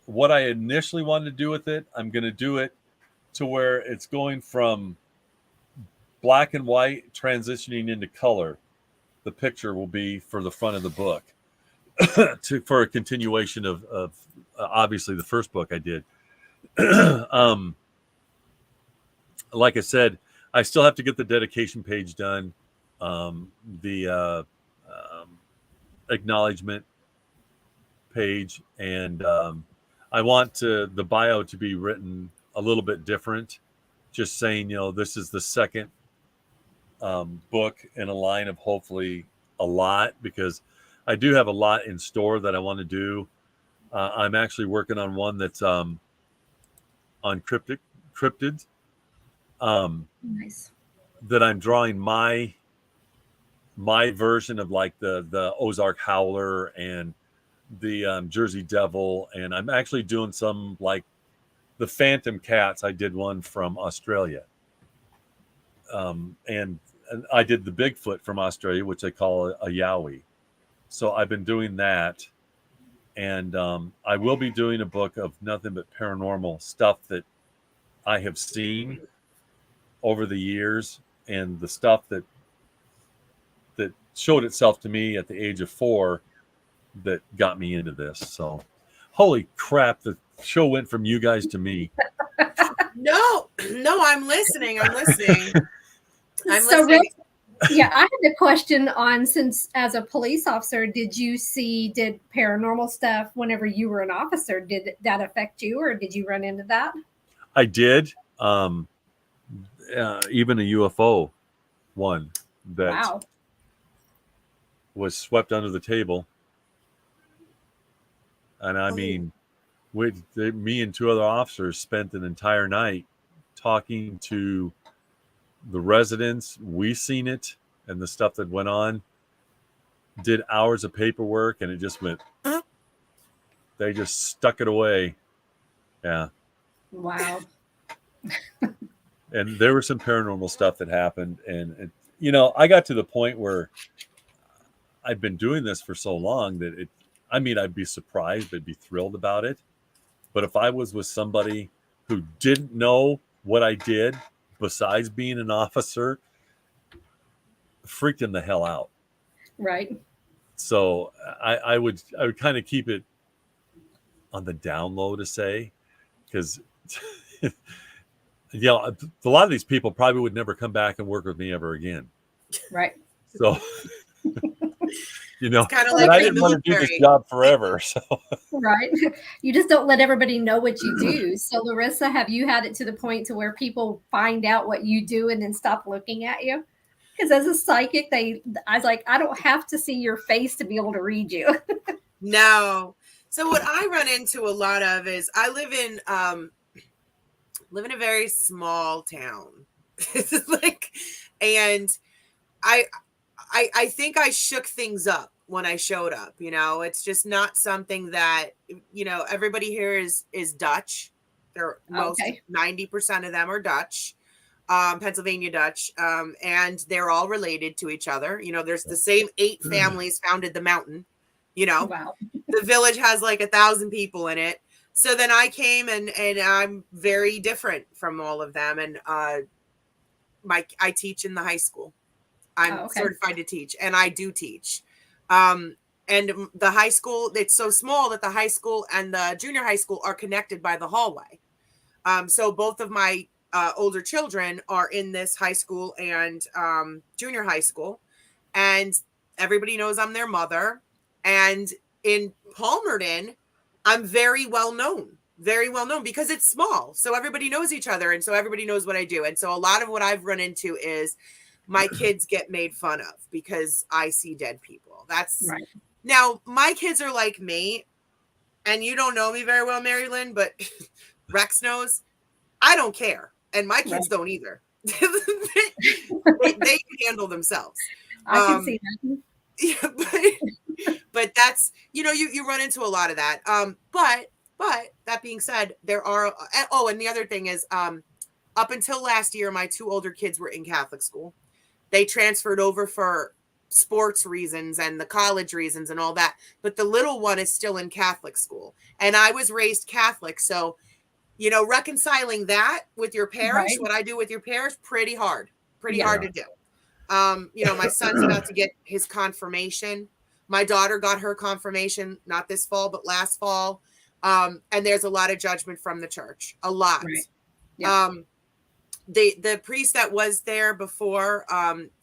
what I initially wanted to do with it, I'm going to do it to where it's going from black and white transitioning into color. The picture will be for the front of the book for a continuation of obviously the first book I did. Like I said, I still have to get the dedication page done, the acknowledgement page, and I want the bio to be written a little bit different. Just saying, this is the second book in a line of hopefully a lot, because I do have a lot in store that I want to do. I'm actually working on one that's on cryptids. Nice. That I'm drawing my version of, like the Ozark Howler and the Jersey Devil, and I'm actually doing some like the Phantom Cats. I did one from Australia, and I did the Bigfoot from Australia, which they call a Yowie. So I've been doing that, and I will be doing a book of nothing but paranormal stuff that I have seen over the years, and the stuff that showed itself to me at the age of 4 that got me into this. So holy crap, the show went from you guys to me. No, I'm listening. I'm listening. So, Rick, yeah, I had a question on, since as a police officer, did paranormal stuff whenever you were an officer? Did that affect you, or did you run into that? I did. Even a UFO one that Wow. was swept under the table. And I mean, me and 2 other officers spent an entire night talking to the residents. We seen it and the stuff that went on. Did hours of paperwork, and it just went. They just stuck it away. Yeah. Wow. And there was some paranormal stuff that happened, and I got to the point where I've been doing this for so long that I'd be surprised, I'd be thrilled about it. But if I was with somebody who didn't know what I did besides being an officer, freaked him the hell out. Right. So I would kind of keep it on the down low, to say, because a lot of these people probably would never come back and work with me ever again. Right. So it's kind of like I didn't want to do this job forever. So right. You just don't let everybody know what you do. So Larissa, have you had it to the point to where people find out what you do and then stop looking at you? Because as a psychic, I was like, I don't have to see your face to be able to read you. No. So what I run into a lot of is I live in a very small town. And I think I shook things up when I showed up. It's just not something that, everybody here is Dutch. They're most 90% of them are Dutch, Pennsylvania Dutch, and they're all related to each other. There's the same 8 families founded the mountain. Wow. The village has like 1,000 people in it. So then I came and I'm very different from all of them. And I teach in the high school. I'm certified to teach, and I do teach. And the high school, it's so small that the high school and the junior high school are connected by the hallway. So both of my older children are in this high school and junior high school. And everybody knows I'm their mother. And in Palmerton, I'm very well known. very well known because it's small. So everybody knows each other. And so everybody knows what I do. And so a lot of what I've run into is my kids get made fun of because I see dead people. That's Right. Now my kids are like me, and you don't know me very well, Mary Lynn, but Rex knows. I don't care. And my kids don't either. they can handle themselves. I can see that. Yeah, but that's, you run into a lot of that. But that being said, there are, and the other thing is, up until last year, my 2 older kids were in Catholic school. They transferred over for sports reasons and the college reasons and all that. But the little one is still in Catholic school. And I was raised Catholic. So, reconciling that with your parish, what I do with your parish, pretty hard to do. My son's about to get his confirmation. My daughter got her confirmation, not this fall, but last fall. And there's a lot of judgment from the church, a lot. Right. Yeah. The priest that was there before,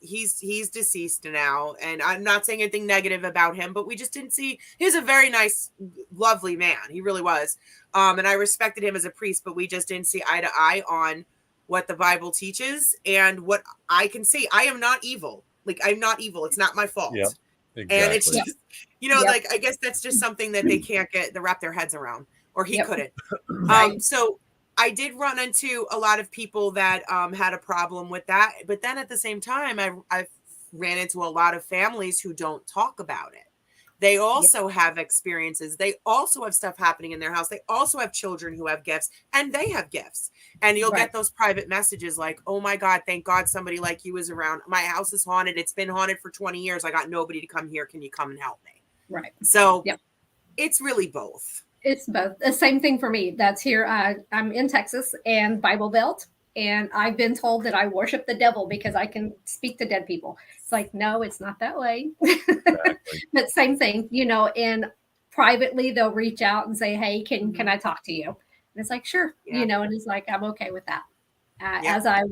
he's deceased now, and I'm not saying anything negative about him, but we just didn't see. He's a very nice, lovely man. He really was, and I respected him as a priest, but we just didn't see eye to eye on what the Bible teaches and what I can see. I am not evil. Like, I'm not evil. It's not my fault. Yep, exactly. And it's just, like, I guess that's just something that they can't get to wrap their heads around, or he couldn't. So I did run into a lot of people that had a problem with that. But then at the same time, I ran into a lot of families who don't talk about it. They also have experiences. They also have stuff happening in their house. They also have children who have gifts, and they have gifts. And you'll get those private messages like, oh my God, thank God somebody like you is around. My house is haunted. It's been haunted for 20 years. I got nobody to come here. Can you come and help me? Right. So it's really both. It's both. The same thing for me. That's here. I'm in Texas and Bible Belt. And I've been told that I worship the devil because I can speak to dead people. It's like, no, it's not that way. Exactly. But same thing, and privately they'll reach out and say, hey, can I talk to you? And it's like, sure. And it's like, I'm okay with that.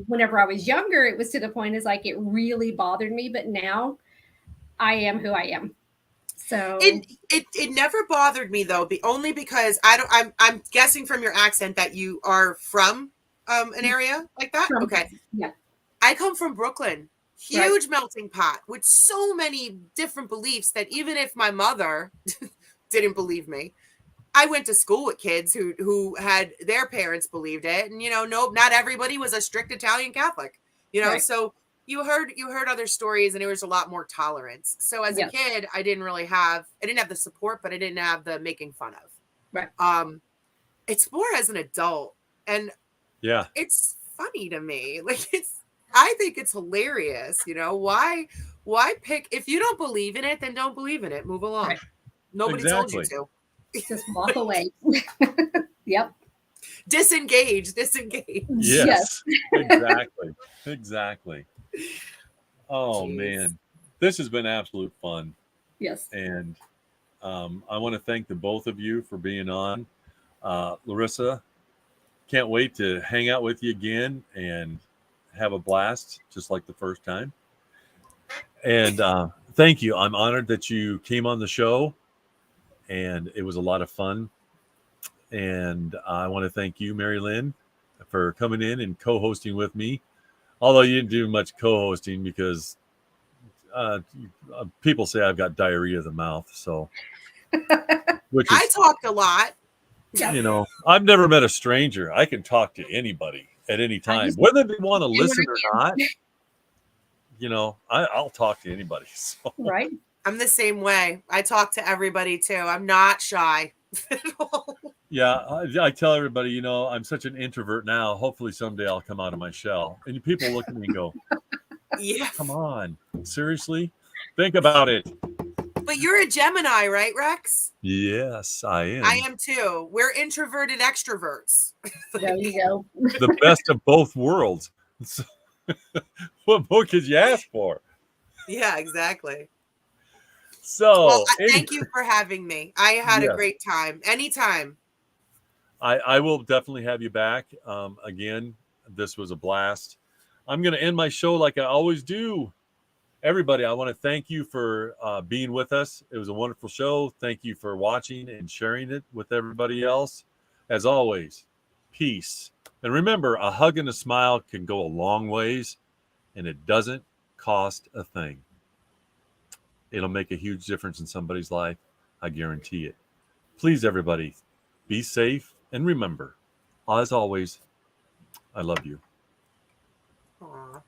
Whenever I was younger, it was to the point is like, it really bothered me. But now I am who I am. So it never bothered me though, only because I'm guessing from your accent that you are from an area like that. Okay. Yeah. I come from Brooklyn, huge melting pot with so many different beliefs that even if my mother didn't believe me, I went to school with kids who had their parents believed it. And, not everybody was a strict Italian Catholic, so you heard other stories and there was a lot more tolerance. So as a kid, I didn't have the support, but I didn't have the making fun of. Right. It's more as an adult, and it's funny to me. Like, I think it's hilarious. Why pick, if you don't believe in it, then don't believe in it. Move along. Right. Nobody told you to. Just walk away. Yep. Disengage. Yes. Exactly. Oh, jeez. Man, this has been absolute fun. Yes. And I want to thank the both of you for being on. Larissa, can't wait to hang out with you again and have a blast, just like the first time. And thank you. I'm honored that you came on the show, and it was a lot of fun. And I want to thank you, Mary Lynn, for coming in and co-hosting with me. Although you didn't do much co-hosting because people say I've got diarrhea of the mouth. So, I talked a lot. I've never met a stranger. I can talk to anybody at any time, whether they want to listen or not. I'll talk to anybody. So. Right. I'm the same way. I talk to everybody too. I'm not shy. Yeah, I tell everybody, I'm such an introvert now. Hopefully someday I'll come out of my shell. And people look at me and go, yeah, come on, seriously? Think about it. But you're a Gemini, right, Rex? Yes, I am. I am too. We're introverted extroverts. There you go. The best of both worlds. What more could you ask for? Yeah, exactly. So, thank you for having me. I had a great time. Anytime. I will definitely have you back. Again, this was a blast. I'm going to end my show like I always do. Everybody, I want to thank you for being with us. It was a wonderful show. Thank you for watching and sharing it with everybody else. As always, peace. And remember, a hug and a smile can go a long ways, and it doesn't cost a thing. It'll make a huge difference in somebody's life. I guarantee it. Please, everybody, be safe. And remember, as always, I love you. Aw.